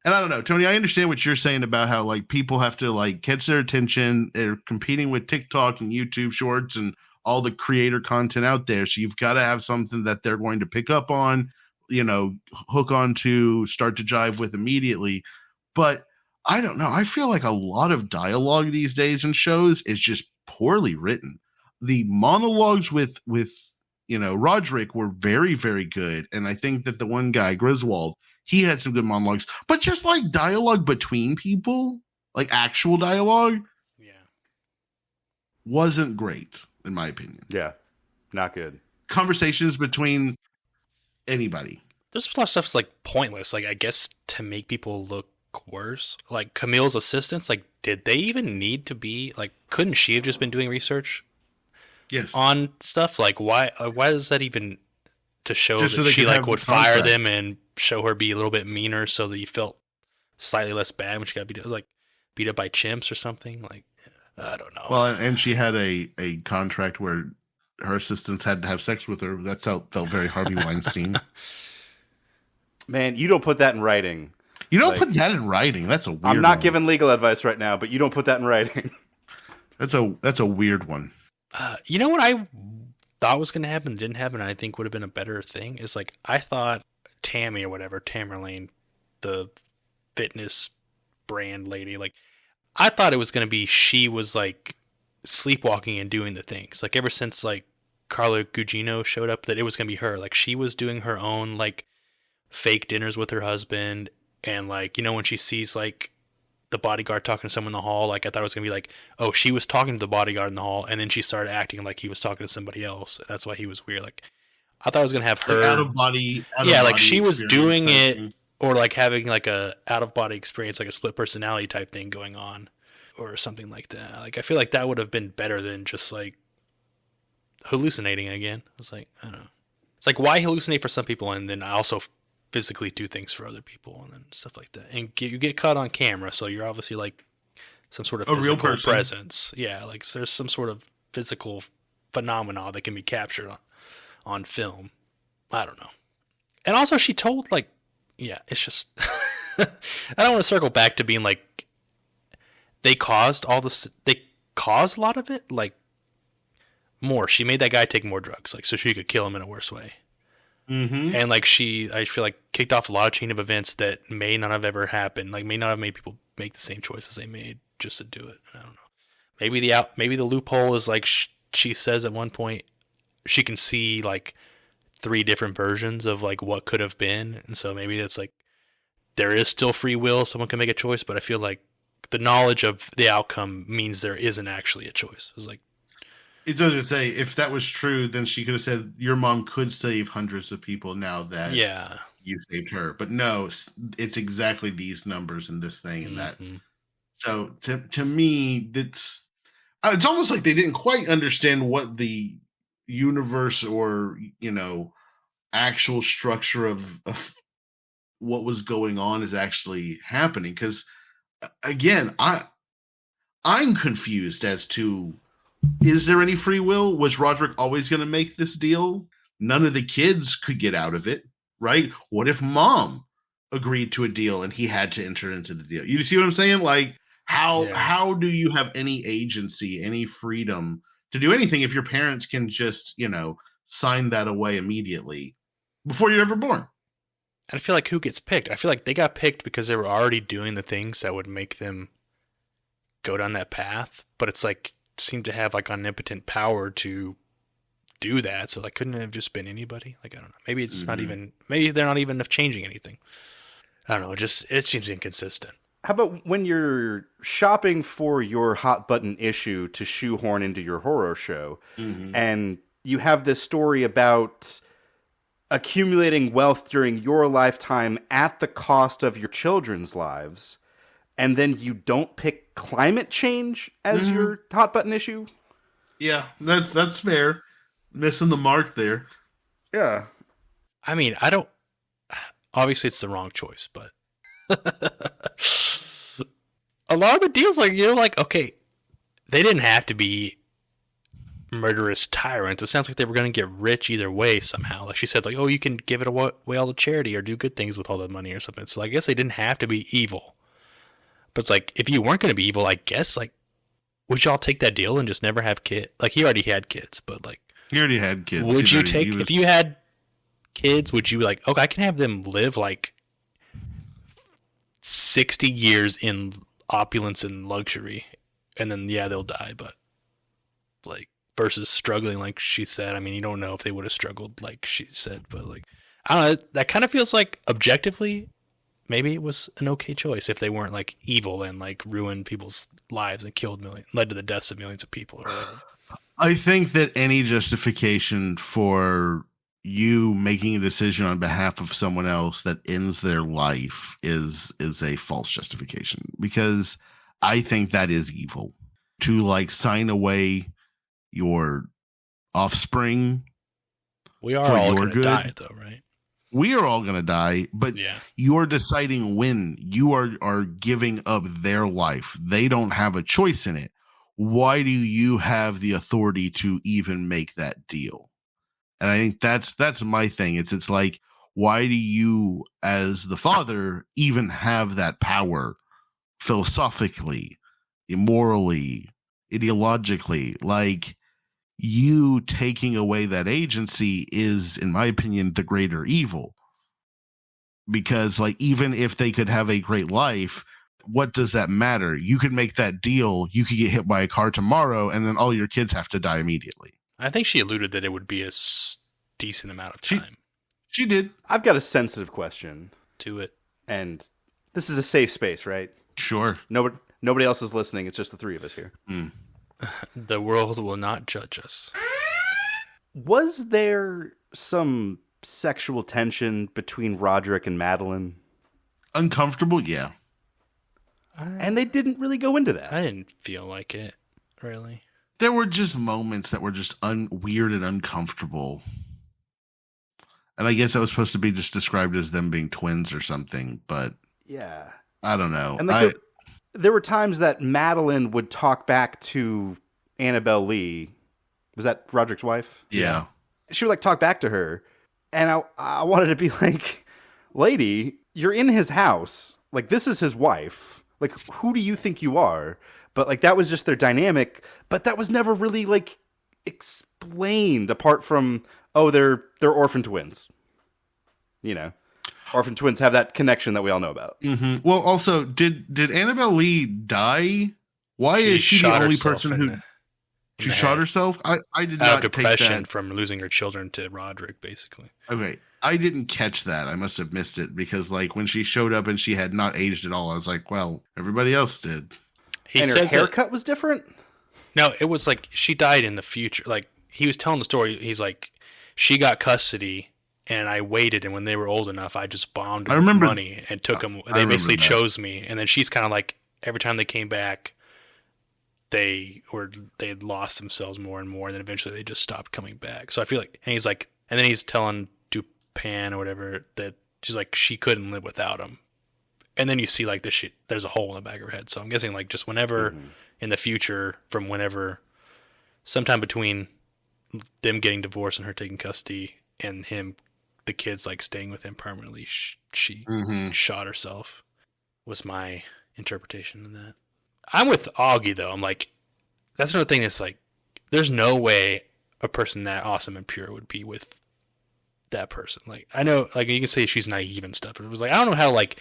And I don't know, Tony, I understand what you're saying about how, like, people have to, like, catch their attention. They're competing with TikTok and YouTube Shorts and all the creator content out there. So you've got to have something that they're going to pick up on, hook on to, start to jive with immediately. But I don't know. I feel like a lot of dialogue these days in shows is just poorly written. The monologues with Roderick were very, very good. And I think that the one guy, Griswold, he had some good monologues, but just like dialogue between people, like actual dialogue, wasn't great, in my opinion. Yeah, not good. Conversations between anybody. There's a lot of stuff that's, like, pointless. Like, I guess to make people look worse. Like, Camille's assistants, like, did they even need to be, like, couldn't she have just been doing research? Yes. On stuff? Like, why is that even to show Just that so they she, could like, have would the fire contract. them and show her be a little bit meaner so that you felt slightly less bad when she got beat up? It was like beat up by chimps or something? Like, I don't know. Well, and she had a contract where her assistants had to have sex with her. That felt very Harvey Weinstein. Man, you don't put that in writing. You don't Like, put that in writing. That's a weird I'm not one. giving legal advice right now, but you don't put that in writing. That's a weird one. You know what I thought was going to happen, didn't happen, and I think would have been a better thing is, like, I thought Tammy or whatever, Tamerlane, the fitness brand lady, like, I thought it was going to be she was, like, sleepwalking and doing the things. Like, ever since, like, Carla Gugino showed up, that it was going to be her. Like, she was doing her own, like, fake dinners with her husband, and, like, when she sees, like, the bodyguard talking to someone in the hall, like, I thought it was gonna be like, oh, she was talking to the bodyguard in the hall, and then she started acting like he was talking to somebody else. That's why he was weird. Like, I thought I was gonna have her Like out of body. like she was doing it, thing. or like having like a out of body experience, like a split personality type thing going on, or something like that. Like, I feel like that would have been better than just like hallucinating again. It's like, I don't know. It's like, why hallucinate for some people and then I also physically do things for other people and then stuff like that. And you get caught on camera, so you're obviously like some sort of A real physical person. presence. Yeah, like there's some sort of physical phenomena that can be captured on film. I don't know. And also she told, like, yeah, it's just I don't want to circle back to being like they caused all this, they caused a lot of it, like more. She made that guy take more drugs, like, so she could kill him in a worse way. Mm-hmm. And like I feel like kicked off a lot of chain of events that may not have ever happened. Like, may not have made people make the same choices they made just to do it. I don't know. Maybe the loophole is like she says at one point she can see like 3 different versions of like what could have been, and so maybe that's like there is still free will. Someone can make a choice, but I feel like the knowledge of the outcome means there isn't actually a choice. It's like, It doesn't say if that was true, then she could have said your mom could save hundreds of people now that you saved her. But no, it's exactly these numbers and this thing and that. So to me, it's almost like they didn't quite understand what the universe or actual structure of what was going on is actually happening. Because again, I'm confused as to is there any free will? Was Roderick always going to make this deal? None of the kids could get out of it, right? What if mom agreed to a deal and he had to enter into the deal? You see what I'm saying? Like, how do you have any agency, any freedom to do anything if your parents can just, sign that away immediately before you're ever born? And I feel like who gets picked? I feel like they got picked because they were already doing the things that would make them go down that path, but it's like seemed to have like omnipotent power to do that. So like, couldn't it have just been anybody? Like, I don't know. Maybe it's not even. Maybe they're not even changing anything. I don't know. It seems inconsistent. How about when you're shopping for your hot button issue to shoehorn into your horror show, and you have this story about accumulating wealth during your lifetime at the cost of your children's lives, and then you don't pick climate change as your hot button issue? Yeah, that's fair. Missing the mark there. Yeah. I mean, obviously it's the wrong choice, but a lot of the deals, like, like, okay, they didn't have to be murderous tyrants. It sounds like they were going to get rich either way somehow. Like she said, like, oh, you can give it away all to charity or do good things with all the money or something. So I guess they didn't have to be evil. But it's like, if you weren't going to be evil, I guess, like, would y'all take that deal and just never have kids? Like, he already had kids, but like, he already had kids. Would you take, if you had kids, would you like, okay, I can have them live like 60 years in opulence and luxury, and then, yeah, they'll die, but like, versus struggling, like she said. I mean, you don't know if they would have struggled, like she said, but like, I don't know. That kind of feels like objectively, maybe it was an okay choice if they weren't like evil and like ruined people's lives and led to the deaths of millions of people or whatever. I think that any justification for you making a decision on behalf of someone else that ends their life is a false justification, because I think that is evil to like sign away your offspring. We are all going to die though, right? We are all going to die, but you're deciding when. You are giving up their life. They don't have a choice in it. Why do you have the authority to even make that deal? And I think that's my thing. It's like, why do you, as the father, even have that power philosophically, morally, ideologically? Like, you taking away that agency is, in my opinion, the greater evil. Because, like, even if they could have a great life, what does that matter? You could make that deal. You could get hit by a car tomorrow, and then all your kids have to die immediately. I think she alluded that it would be a decent amount of time. She did. I've got a sensitive question. To it. And this is a safe space, right? Sure. Nobody else is listening. It's just the three of us here. The world will not judge us. Was there some sexual tension between Roderick and Madeline? Uncomfortable? Yeah. And they didn't really go into that. I didn't feel like it, really. There were just moments that were just weird and uncomfortable. And I guess that was supposed to be just described as them being twins or something, but yeah, I don't know. And like there were times that Madeline would talk back to Annabelle Lee. Was that Roderick's wife? Yeah. She would like talk back to her. And I wanted to be like, lady, you're in his house. Like, this is his wife. Like, who do you think you are? But like, that was just their dynamic. But that was never really like explained apart from, oh, they're orphan twins. You know, orphan twins have that connection that we all know about. Mm-hmm. Well, also, did Annabelle Lee die? Why is she the only person who... She shot herself? I did not take depression that. From losing her children to Roderick, basically. Okay. I didn't catch that. I must have missed it because, like, when she showed up and she had not aged at all, I was like, well, everybody else did. And her haircut was different? No, it was like she died in the future. Like, he was telling the story. He's like, she got custody and I waited, and when they were old enough, I just bombed them with money and took them. They basically chose me. And then she's kind of like, every time they came back, they had lost themselves more and more, and then eventually they just stopped coming back. So I feel like, and he's like, and then he's telling Dupin or whatever that she's like, she couldn't live without him. And then you see like this shit, there's a hole in the back of her head. So I'm guessing like just whenever in the future, from whenever sometime between them getting divorced and her taking custody and the kids like staying with him permanently, she shot herself, was my interpretation of that. I'm with Augie though. I'm like, that's another thing that's like, there's no way a person that awesome and pure would be with that person. Like, I know, like, you can say she's naive and stuff, but it was like, I don't know how, like,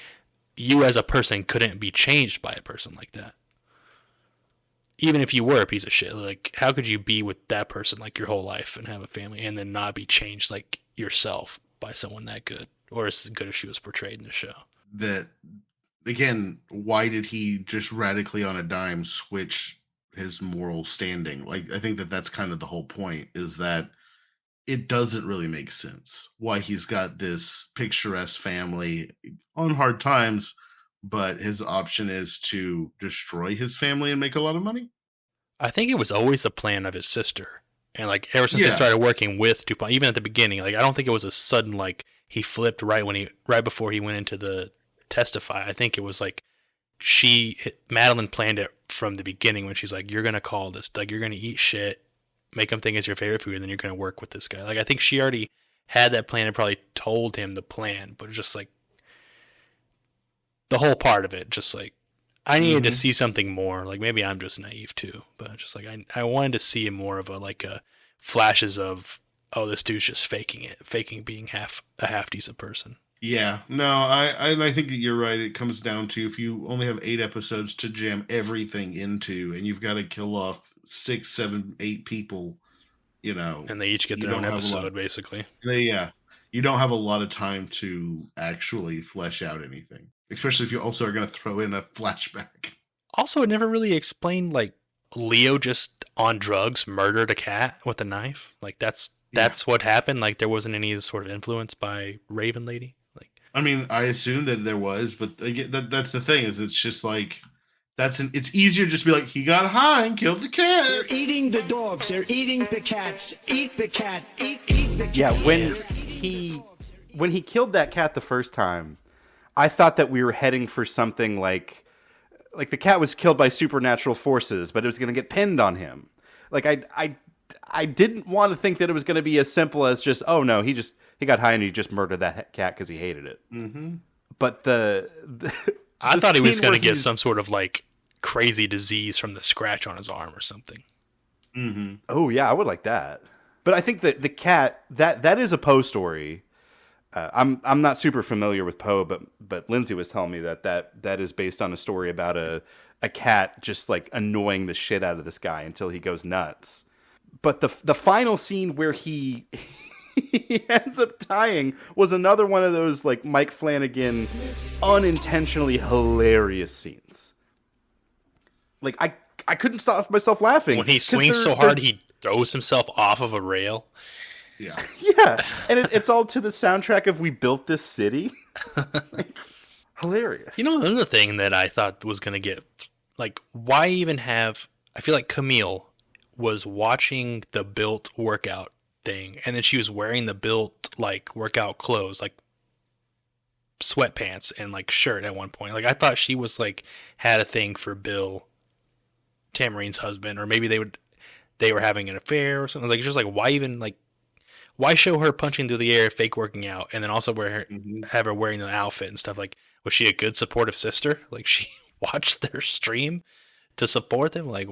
you as a person couldn't be changed by a person like that. Even if you were a piece of shit, like, how could you be with that person, like, your whole life and have a family and then not be changed, like, yourself by someone that good or as good as she was portrayed in the show? That, again, why did he just radically on a dime switch his moral standing? Like, I think that's kind of the whole point, is that it doesn't really make sense why he's got this picturesque family on hard times, but his option is to destroy his family and make a lot of money. I think it was always the plan of his sister. And like ever since he started working with DuPont, even at the beginning, like I don't think it was a sudden like he flipped right before he went into the testify. I think it was like Madeline planned it from the beginning when she's like, you're gonna call this, like you're gonna eat shit, make him think it's your favorite food, and then you're going to work with this guy. Like, I think she already had that plan and probably told him the plan, but just like the whole part of it, just like I needed to see something more. Like maybe I'm just naive too, but just like I wanted to see more of a flashes of, oh, this dude's just faking being a half decent person. Yeah, no, I think that you're right. It comes down to, if you only have 8 episodes to jam everything into, and you've got to kill off 6, 7, 8 people, and they each get their own episode, basically. You don't have a lot of time to actually flesh out anything, especially if you also are going to throw in a flashback. Also, it never really explained like Leo just on drugs murdered a cat with a knife. Like that's what happened. Like there wasn't any sort of influence by Raven Lady. Like, I mean, I assumed that there was, but again, that's the thing, is it's just like it's easier just to be like, he got high and killed the cat. They're eating the dogs. They're eating the cats. Eat the cat. Eat the cat. Yeah, when he killed that cat the first time, I thought that we were heading for something like the cat was killed by supernatural forces, but it was going to get pinned on him. Like I didn't want to think that it was going to be as simple as just, oh no, he got high and he just murdered that cat because he hated it. Mm-hmm. But I thought he was going to get some sort of like crazy disease from the scratch on his arm or something. Mm-hmm. Oh yeah, I would like that. But I think that the cat that is a Poe story. I'm not super familiar with Poe, but Lindsay was telling me that is based on a story about a cat just like annoying the shit out of this guy until he goes nuts. But the final scene where he ends up dying was another one of those like Mike Flanagan unintentionally hilarious scenes. Like I couldn't stop myself laughing when he swings so hard he throws himself off of a rail. Yeah. Yeah, and it's all to the soundtrack of "We Built This City." Like, hilarious. Another thing that I thought was gonna get like, why even have? I feel like Camille was watching the Built workout thing, and then she was wearing the Built like workout clothes, like sweatpants and like shirt at one point. Like I thought she was like had a thing for Bill, Tamarine's husband, or maybe they were having an affair or something. Like it's just like, why even like, why show her punching through the air, fake working out, and then also have her wearing the outfit and stuff? Like, was she a good supportive sister? Like she watched their stream to support them? Like,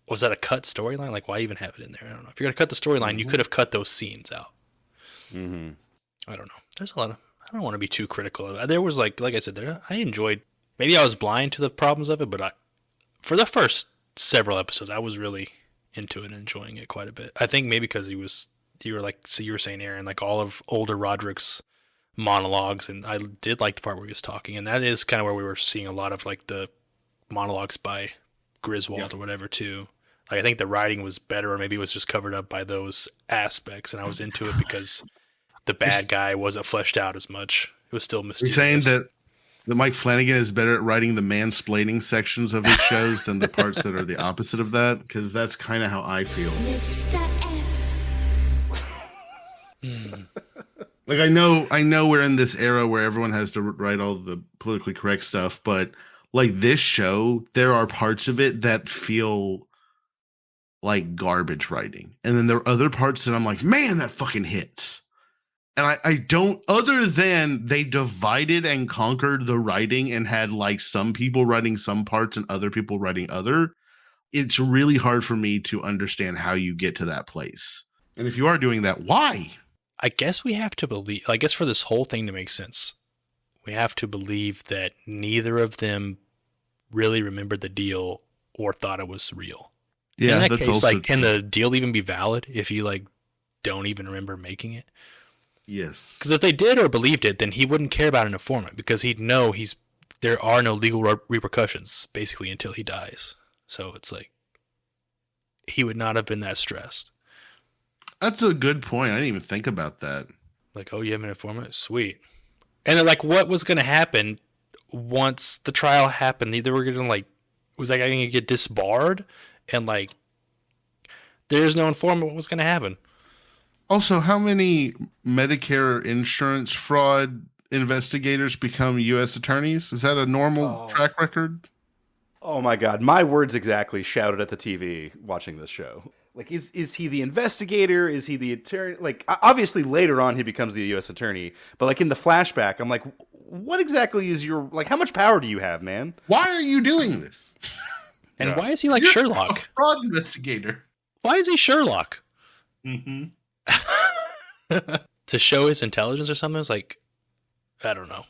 was that a cut storyline? Like, why even have it in there? I don't know. If you're gonna cut the storyline, you could have cut those scenes out. Mm-hmm. I don't know. There's a lot of. I don't want to be too critical of it. There was like I said, I enjoyed. Maybe I was blind to the problems of it, but for the first several episodes, I was really into it and enjoying it quite a bit. I think maybe because you were saying, Aaron, like all of older Roderick's monologues, and I did like the part where he was talking, and that is kind of where we were seeing a lot of like the monologues by Griswold or whatever too. Like I think the writing was better, or maybe it was just covered up by those aspects, and I was into it because the bad guy wasn't fleshed out as much. It was still mysterious. You're saying that Mike Flanagan is better at writing the mansplaining sections of his shows than the parts that are the opposite of that? Because that's kind of how I feel. Mr. F. Like I know we're in this era where everyone has to write all the politically correct stuff, but like this show, there are parts of it that feel like garbage writing. And then there are other parts that I'm like, man, that fucking hits. And I don't, other than they divided and conquered the writing and had like some people writing some parts and other people writing other, it's really hard for me to understand how you get to that place. And if you are doing that, why? I guess we have to believe, I guess for this whole thing to make sense, we have to believe that neither of them really remembered the deal or thought it was real. Yeah, in that that's case, also like, can true. the deal even be valid if you like don't even remember making it? Yes. Because if they did or believed it, then he wouldn't care about an informant because he'd know there are no legal repercussions basically until he dies. So it's like he would not have been that stressed. That's a good point. I didn't even think about that. Like, oh, you have an informant? Sweet. And then, like, what was going to happen once the trial happened? They were going to, like, was that guy going to get disbarred? And, like, there's no informant. What was going to happen? Also, how many Medicare insurance fraud investigators become U.S. attorneys? Is that a normal track record? Oh my God, my words exactly shouted at the TV watching this show. Like, is he the investigator? Is he the attorney? Like, obviously later on he becomes the U.S. attorney, but like in the flashback, I'm like, what exactly is your, like, how much power do you have, man? Why are you doing this? And why is he like You're Sherlock? a fraud investigator. Why is he Sherlock? Mm-hmm. To show his intelligence or something? It's like, I don't know.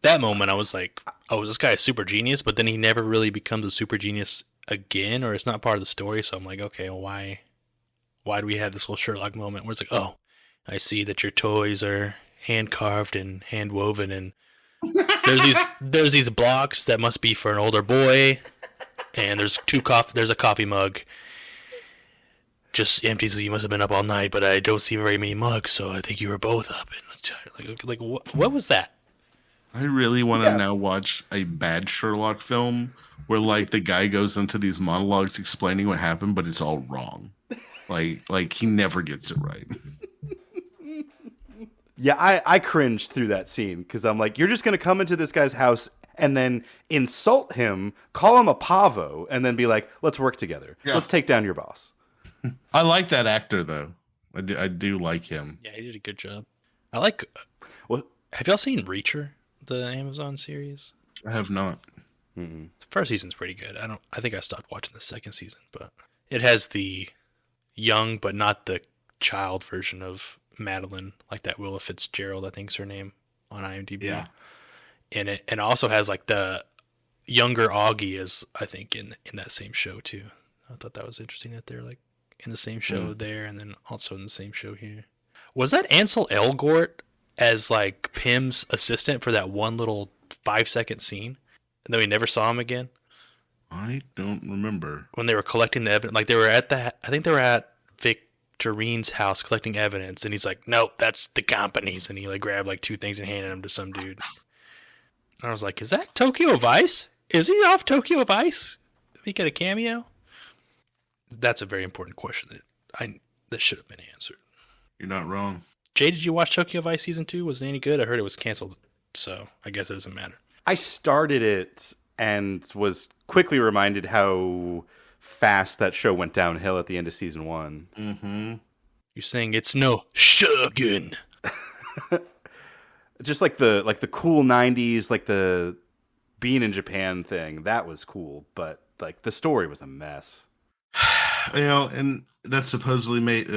That moment I was like, oh, this guy is super genius, but then he never really becomes a super genius again, or it's not part of the story. So I'm like, okay, well, why do we have this whole Sherlock moment where it's like, oh, I see that your toys are hand carved and hand woven, and there's these blocks that must be for an older boy, and there's a coffee mug just empty, so you must have been up all night, but I don't see very many mugs, so I think you were both up. And like what was that? I really want to now watch a bad Sherlock film where like the guy goes into these monologues explaining what happened, but it's all wrong. Like he never gets it right. Yeah, I cringed through that scene because I'm like, you're just going to come into this guy's house and then insult him, call him a pavo, and then be like, let's work together. Yeah. Let's take down your boss. I like that actor though. I do like him. Yeah, he did a good job. I like. What? Have y'all seen Reacher, the Amazon series? I have not. The first season's pretty good. I think I stopped watching the second season, but it has the young but not the child version of Madeline, like that Willa Fitzgerald, I think's her name on IMDb. Yeah. In it, and also has like the younger Augie is, I think, in that same show too. I thought that was interesting that they're like in the same show there, and then also in the same show here. Was that Ansel Elgort as like Pym's assistant for that one little 5-second scene, and then we never saw him again? I don't remember. When they were collecting the evidence, like they were I think they were at Victorine's house collecting evidence, and he's like, "Nope, that's the company's," and he like grabbed like 2 things and handed them to some dude. And I was like, "Is that Tokyo Vice? Is he off Tokyo Vice? Did he get a cameo?" That's a very important question that should have been answered. You're not wrong. Jay, did you watch Tokyo Vice season 2? Was it any good? I heard it was canceled, so I guess it doesn't matter. I started it and was quickly reminded how fast that show went downhill at the end of season 1. Mm-hmm. You're saying it's no Shogun. Just like the cool 90s, like the being in Japan thing, that was cool, but like the story was a mess. And that's supposedly made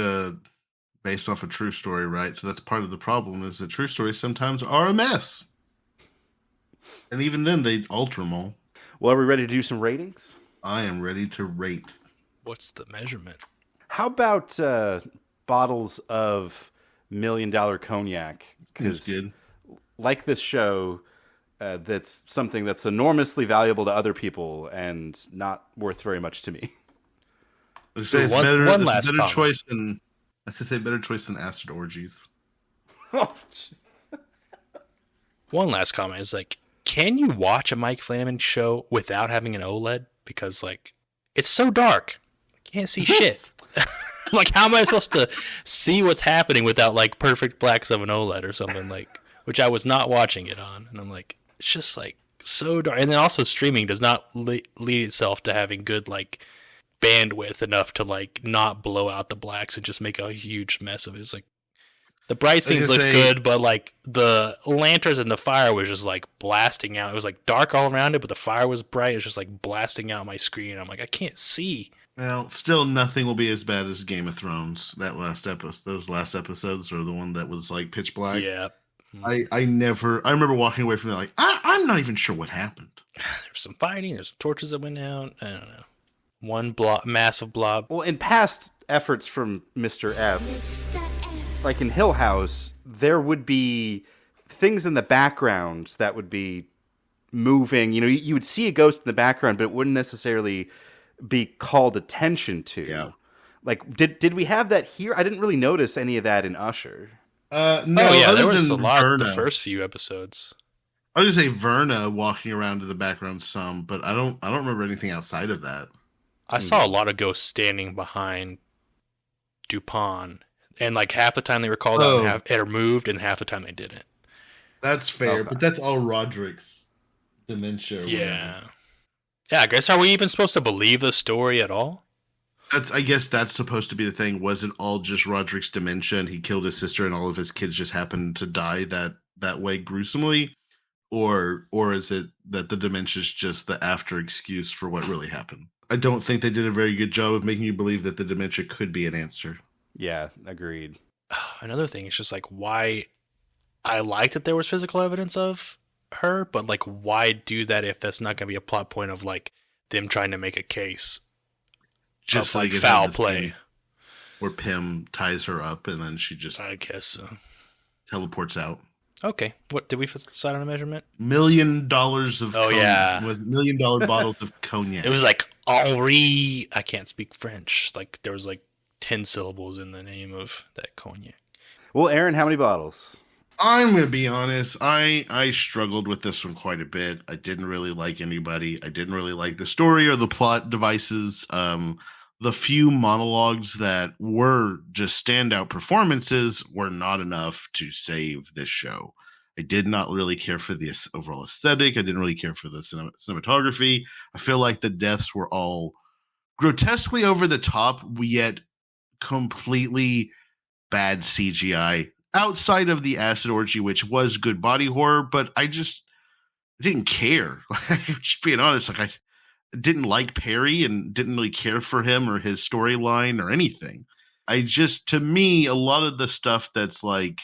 based off a true story, right? So that's part of the problem is that true stories sometimes are a mess. And even then, they alter them all. Well, are we ready to do some ratings? I am ready to rate. What's the measurement? How about bottles of $1 million cognac? That's good. Like this show, that's something that's enormously valuable to other people and not worth very much to me. I should say it's one better last choice than I should say better choice than acid orgies. One last comment is like, can you watch a Mike Flanagan show without having an OLED? Because like, it's so dark, I can't see shit. Like, how am I supposed to see what's happening without like perfect blacks of an OLED or something, like, which I was not watching it on, and I'm like, it's just like so dark. And then also streaming does not lead itself to having good like bandwidth enough to like not blow out the blacks and just make a huge mess of it. It's like the bright scenes looked good, but like the lanterns and the fire was just like blasting out. It was like dark all around it, but the fire was bright. It was just like blasting out my screen. I'm like, I can't see. Well, still nothing will be as bad as Game of Thrones. That last episode, those last episodes, or the one that was like pitch black. Yeah. I remember walking away from it like, I'm not even sure what happened. There's some fighting. There's torches that went out. I don't know. One massive blob. Well, in past efforts from Mr. F, like in Hill House, there would be things in the background that would be moving. You know, you would see a ghost in the background, but it wouldn't necessarily be called attention to. Yeah. Like, did we have that here? I didn't really notice any of that in Usher. No, there was a lot Verna. the first few episodes. I was gonna say Verna walking around in the background some, but I don't remember anything outside of that. I saw a lot of ghosts standing behind Dupont, and like half the time they were called out and or moved, and half the time they didn't. That's fair, Okay. but that's all Roderick's dementia. or Yeah. Yeah, I guess are we even supposed to believe the story at all? I guess that's supposed to be the thing. Was it all just Roderick's dementia and he killed his sister and all of his kids just happened to die that way gruesomely? Or is it that the dementia is just the after excuse for what really happened? I don't think they did a very good job of making you believe that the dementia could be an answer. Yeah, agreed. Another thing is just like why I liked that there was physical evidence of her, but like why do that if that's not going to be a plot point of like them trying to make a case Just of like it foul had this play? thing where Pym ties her up and then she just I guess so. teleports out. Okay, what did we decide on a measurement? $1 million of yeah. was $1 million bottles of cognac. It was like Henri. I can't speak French. Like there was like 10 syllables in the name of that cognac. Well, Aaron, how many bottles? I'm gonna be honest. I struggled with this one quite a bit. I didn't really like anybody. I didn't really like the story or the plot devices. The few monologues that were just standout performances were not enough to save this show. I did not really care for the overall aesthetic. I didn't really care for the cinematography. I feel like the deaths were all grotesquely over the top, yet completely bad CGI. Outside of the acid orgy, which was good body horror, but I didn't care. Just being honest, like I didn't like Perry and didn't really care for him or his storyline or anything. To me, a lot of the stuff that's like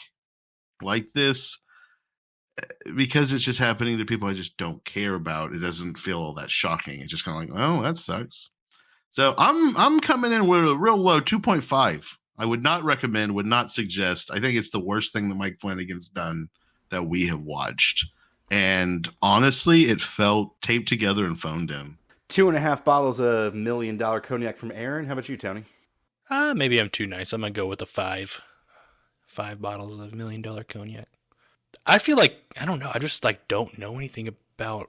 this, because it's just happening to people I just don't care about, it doesn't feel all that shocking. It's just kind of like, oh, that sucks. So I'm coming in with a real low 2.5. I would not recommend, would not suggest. I think it's the worst thing that Mike Flanagan's done that we have watched. And honestly, it felt taped together and phoned in. 2.5 bottles of $1 million cognac from Aaron. How about you, Tony? Maybe I'm too nice. I'm going to go with a 5. 5 bottles of $1 million cognac. I feel like, I don't know. I just like don't know anything about,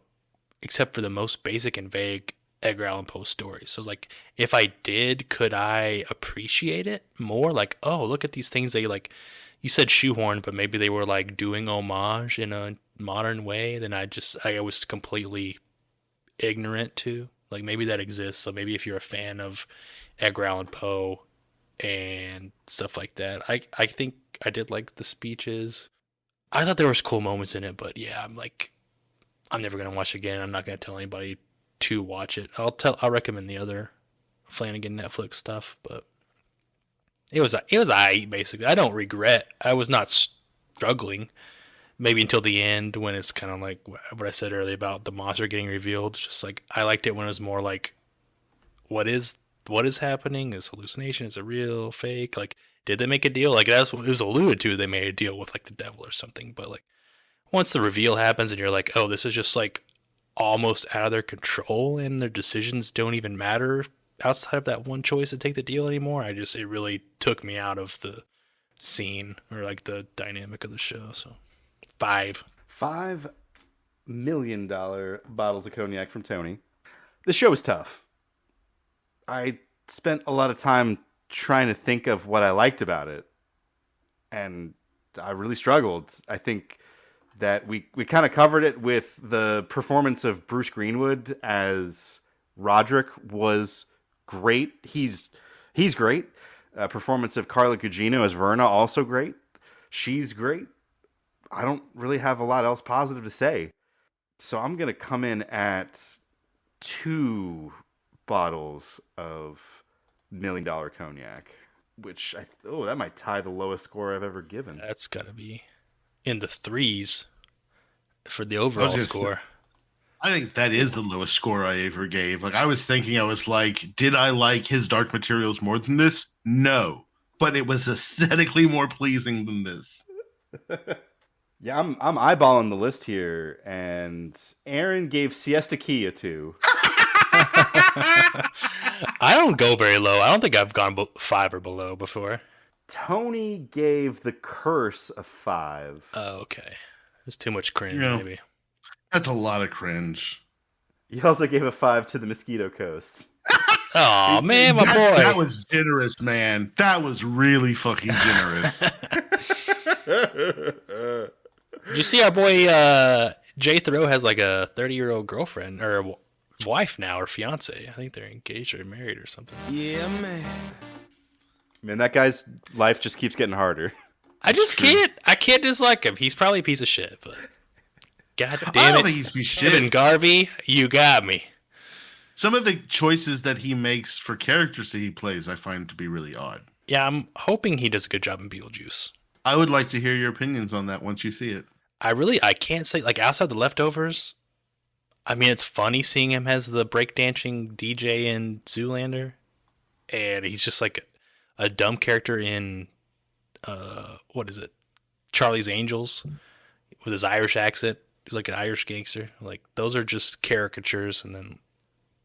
except for the most basic and vague Edgar Allan Poe stories. So it's like, if I did, could I appreciate it more? Like, oh, look at these things they like, you said shoehorn, but maybe they were like doing homage in a modern way. Then I was completely ignorant to. Like maybe that exists. So maybe if you're a fan of Edgar Allan Poe and stuff like that, I think I did like the speeches. I thought there was cool moments in it, but yeah, I'm never gonna watch it again. I'm not gonna tell anybody to watch it. I'll recommend the other Flanagan Netflix stuff, but it was aight, basically. I don't regret. I was not struggling. Maybe until the end when it's kind of like what I said earlier about the monster getting revealed. It's just like I liked it when it was more like, what is happening? Is hallucination? Is it real? Fake? Like, did they make a deal? Like it was alluded to. They made a deal with like the devil or something. But like once the reveal happens and you're like, oh, this is just like almost out of their control and their decisions don't even matter outside of that one choice to take the deal anymore. It really took me out of the scene or like the dynamic of the show. So 5. $5 million bottles of cognac from Tony. The show is tough. I spent a lot of time trying to think of what I liked about it, and I really struggled. I think that we kind of covered it with the performance of Bruce Greenwood as Roderick was great. He's great. Performance of Carla Gugino as Verna, also great. She's great. I don't really have a lot else positive to say. So I'm going to come in at 2 bottles of $1 Million Cognac, which that might tie the lowest score I've ever given. That's got to be in the 3s for the overall score. I think that is the lowest score I ever gave. Like, I was thinking, I was like, did I like his Dark Materials more than this? No. But it was aesthetically more pleasing than this. Yeah, I'm eyeballing the list here, and Aaron gave Siesta Key a 2. I don't go very low. I don't think I've gone 5 or below before. Tony gave The Curse a 5. Oh, okay. There's too much cringe, maybe. That's a lot of cringe. He also gave a 5 to The Mosquito Coast. Oh man, my boy. That was generous, man. That was really fucking generous. Did you see our boy Jay Thoreau has like a 30-year-old girlfriend or wife now, or fiance? I think they're engaged or married or something. Yeah, man. Man, that guy's life just keeps getting harder. I can't dislike him. He's probably a piece of shit, but God I damn don't it. think he's be shit. Tim and Garvey, you got me. Some of the choices that he makes for characters that he plays, I find to be really odd. Yeah, I'm hoping he does a good job in Beetlejuice. I would like to hear your opinions on that once you see it. I can't say, like, outside the Leftovers, I mean, it's funny seeing him as the breakdancing DJ in Zoolander, and he's just like a dumb character in, what is it, Charlie's Angels, with his Irish accent. He's like an Irish gangster. Like, those are just caricatures, and then,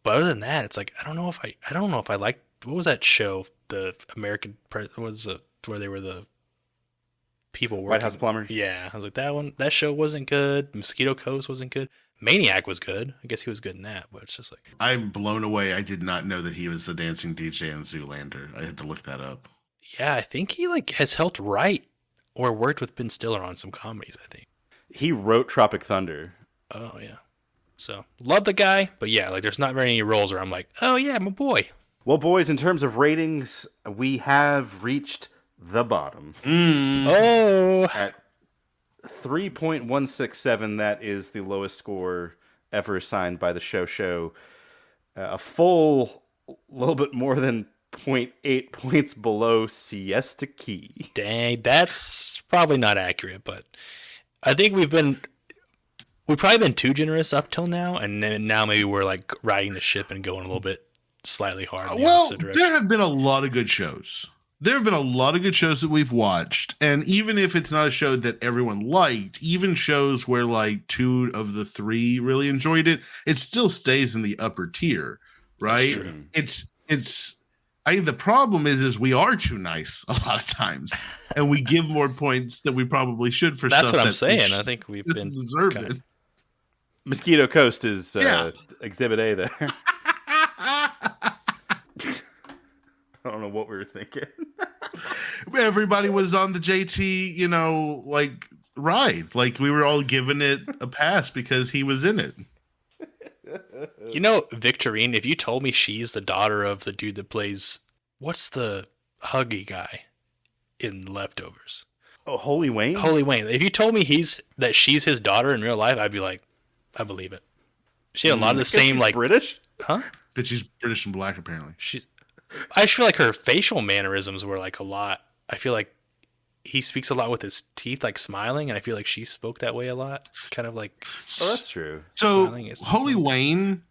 but other than that, it's like, I don't know if I like, what was that show, the American, where they were the people working? White House Plumber. Yeah, I was like, that show wasn't good. Mosquito Coast wasn't good. Maniac was good. I guess he was good in that, but it's just like, I'm blown away. I did not know that he was the dancing DJ in Zoolander. I had to look that up. yeah, I think he like has helped write or worked with Ben Stiller on some comedies, I think. He wrote Tropic Thunder. Oh yeah. So love the guy, but yeah, like there's not very many roles where I'm like, oh yeah, my boy. Well, boys, in terms of ratings, we have reached the bottom. Oh, At 3.167, that is the lowest score ever assigned by the show. A full little bit more than 0.8 points below Siesta Key. dang, that's probably not accurate, but I think we've probably been too generous up till now, and then now maybe we're like riding the ship and going a little bit slightly hard in the opposite direction. There have been a lot of good shows. There have been a lot of good shows that we've watched, and even if it's not a show that everyone liked, even shows where like 2 of the 3 really enjoyed it, it still stays in the upper tier, right? That's true. It's. I think the problem is we are too nice a lot of times, and we give more points than we probably should for. That's stuff what I'm that saying. I think we've been deserved kinda- it. Mosquito Coast is Yeah. Exhibit A there. I don't know what we were thinking. Everybody was on the JT, like ride. Like we were all giving it a pass because he was in it. You know, Victorine, if you told me she's the daughter of the dude that plays, what's the huggy guy in Leftovers? Oh, Holy Wayne? Holy Wayne. If you told me that she's his daughter in real life, I'd be like, I believe it. She had a lot of the same, She's like, British? huh? But she's British and black, apparently. I just feel like her facial mannerisms were like a lot. I feel like he speaks a lot with his teeth, like smiling, and I feel like she spoke that way a lot. Kind of like, Oh, that's true. So Smiling is- Holy Wayne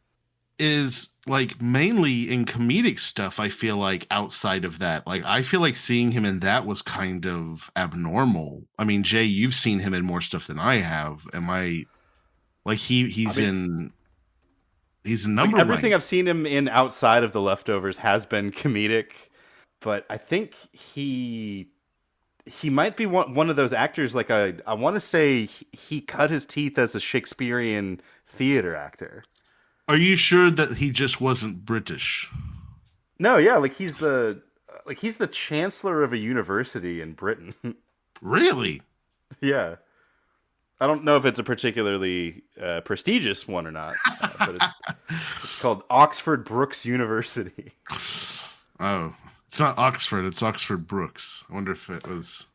is like mainly in comedic stuff. I feel like outside of that, like I feel like seeing him in that was kind of abnormal. I mean, Jay, you've seen him in more stuff than I have. Am I like he's in number everything one. I've seen him in outside of The Leftovers has been comedic, but I think he might be one of those actors. Like I want to say he cut his teeth as a Shakespearean theater actor. Are you sure that he just wasn't British? No, yeah, like he's the chancellor of a university in Britain. Really? Yeah. I don't know if it's a particularly prestigious one or not, but it's called Oxford Brookes University. Oh, it's not Oxford. It's Oxford Brookes. I wonder if it was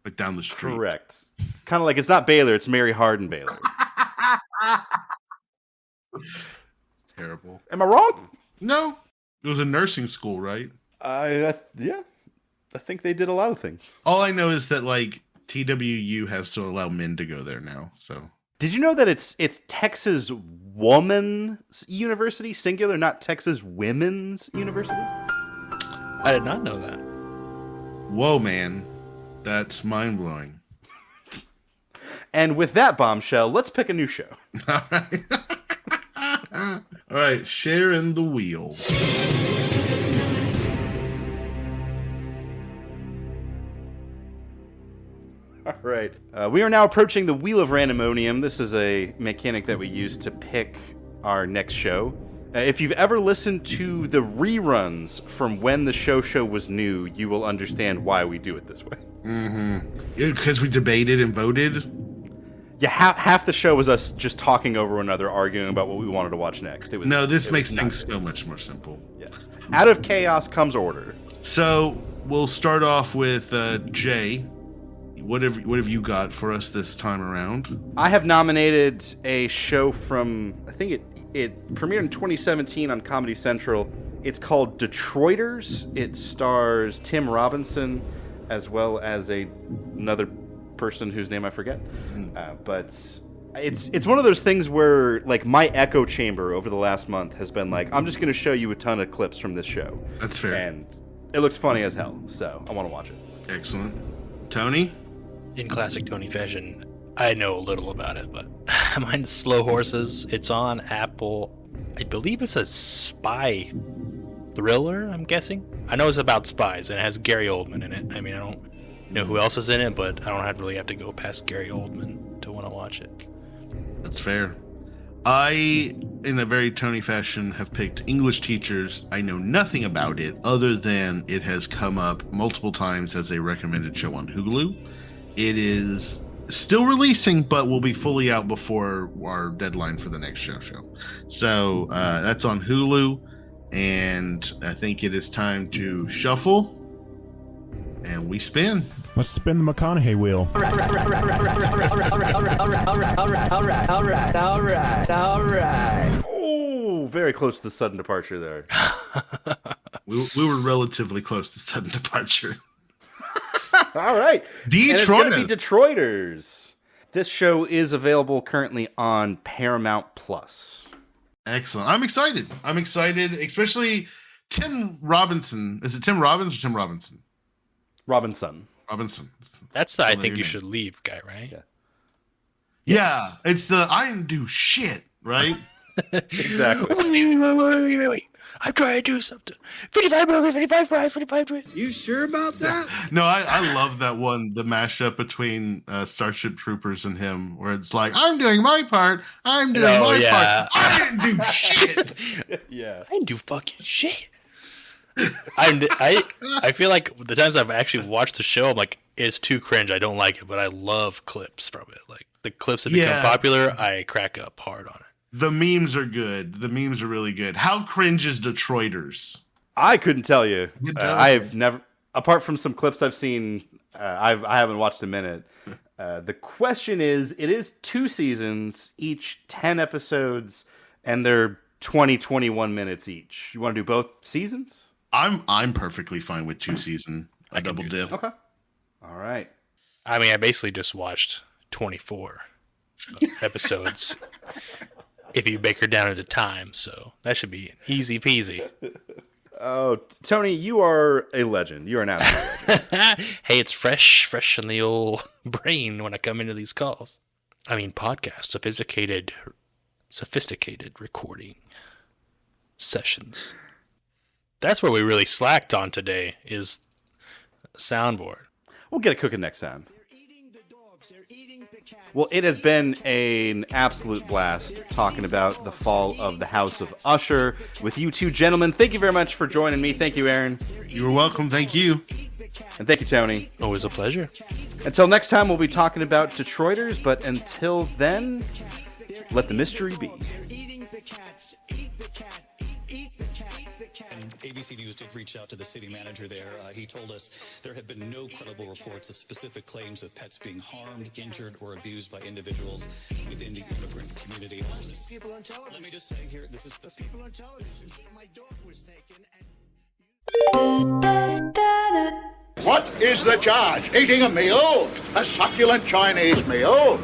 like down the street. Correct. Kind of like it's not Baylor. It's Mary Hardin Baylor. Terrible. Am I wrong? No, it was a nursing school, right? Yeah. I think they did a lot of things. All I know is that like TWU has to allow men to go there now. So did you know that it's Texas Woman's University, singular, not Texas Women's University? I did not know that. whoa, man, that's mind blowing. And with that bombshell, let's pick a new show. All right. All right, sharing the wheel. All right. We are now approaching the Wheel of Randomonium. This is a mechanic that we use to pick our next show. If you've ever listened to the reruns from when the show was new, you will understand why we do it this way. Mm-hmm. Because we debated and voted? Yeah, half the show was us just talking over one another, arguing about what we wanted to watch next. This makes things so much more simple. Yeah. Out of chaos comes order. So we'll start off with Jay. What have you got for us this time around? I have nominated a show from, I think it premiered in 2017 on Comedy Central. It's called Detroiters. It stars Tim Robinson as well as another person whose name I forget. But it's one of those things where like my echo chamber over the last month has been like, I'm just going to show you a ton of clips from this show. That's fair. And it looks funny as hell, so I want to watch it. Excellent. Tony? In classic Tony fashion, I know a little about it, but mine's Slow Horses. It's on Apple. I believe it's a spy thriller, I'm guessing. I know it's about spies, and it has Gary Oldman in it. I mean, I don't know who else is in it, but I don't really have to go past Gary Oldman to want to watch it. That's fair. I, in a very Tony fashion, have picked English Teachers. I know nothing about it other than it has come up multiple times as a recommended show on Hulu. It is still releasing, but will be fully out before our deadline for the next show. So that's on Hulu, and I think it is time to shuffle, and we spin. Let's spin the McConaughey wheel. All right. Oh, very close to the sudden departure there. We were relatively close to sudden departure. All right. Detroiters. And it's going to be Detroiters. This show is available currently on Paramount Plus. Excellent. I'm excited, especially Tim Robinson. Is it Tim Robbins or Tim Robinson? Robinson. That's the I think you should leave guy, right? Yeah. Yeah, it's the I didn't do shit, right? Exactly. Wait. I'm trying to do something. 55 burgers, 55 fries, 55 drinks. You sure about that? No, I love that one, the mashup between Starship Troopers and him, where it's like, I'm doing my part, I'm doing my part. I didn't do shit. Yeah. I didn't do fucking shit. I feel like the times I've actually watched the show, I'm like, it's too cringe. I don't like it, but I love clips from it. Like the clips that become popular, I crack up hard on it. The memes are good. The memes are really good. How cringe is Detroiters? I couldn't tell you. I've never, apart from some clips I've seen, I haven't watched a minute. The question is, it is 2 seasons, each 10 episodes, and they're 20-21 minutes each. You want to do both seasons? I'm perfectly fine with 2 seasons. I double dip. Okay. All right. I mean, I basically just watched 24 episodes. If you break her down into time, so that should be easy peasy. Oh, Tony, you are a legend. You are an absolute legend. Hey, it's fresh in the old brain when I come into these calls. I mean, podcast, sophisticated recording sessions. That's where we really slacked on today, is soundboard. We'll get it cooking next time. Well, it has been an absolute blast talking about the fall of the House of Usher with you two gentlemen. Thank you very much for joining me. Thank you, Aaron. You're welcome. Thank you. And thank you, Tony. Always a pleasure. Until next time, we'll be talking about Detroiters, but until then, let the mystery be. ABC News did reach out to the city manager there. He told us there have been no credible reports of specific claims of pets being harmed, injured, or abused by individuals within the immigrant community. People on television. Let me just say here, this is the People on television. My dog was taken. What is the charge? Eating a meal? A succulent Chinese meal?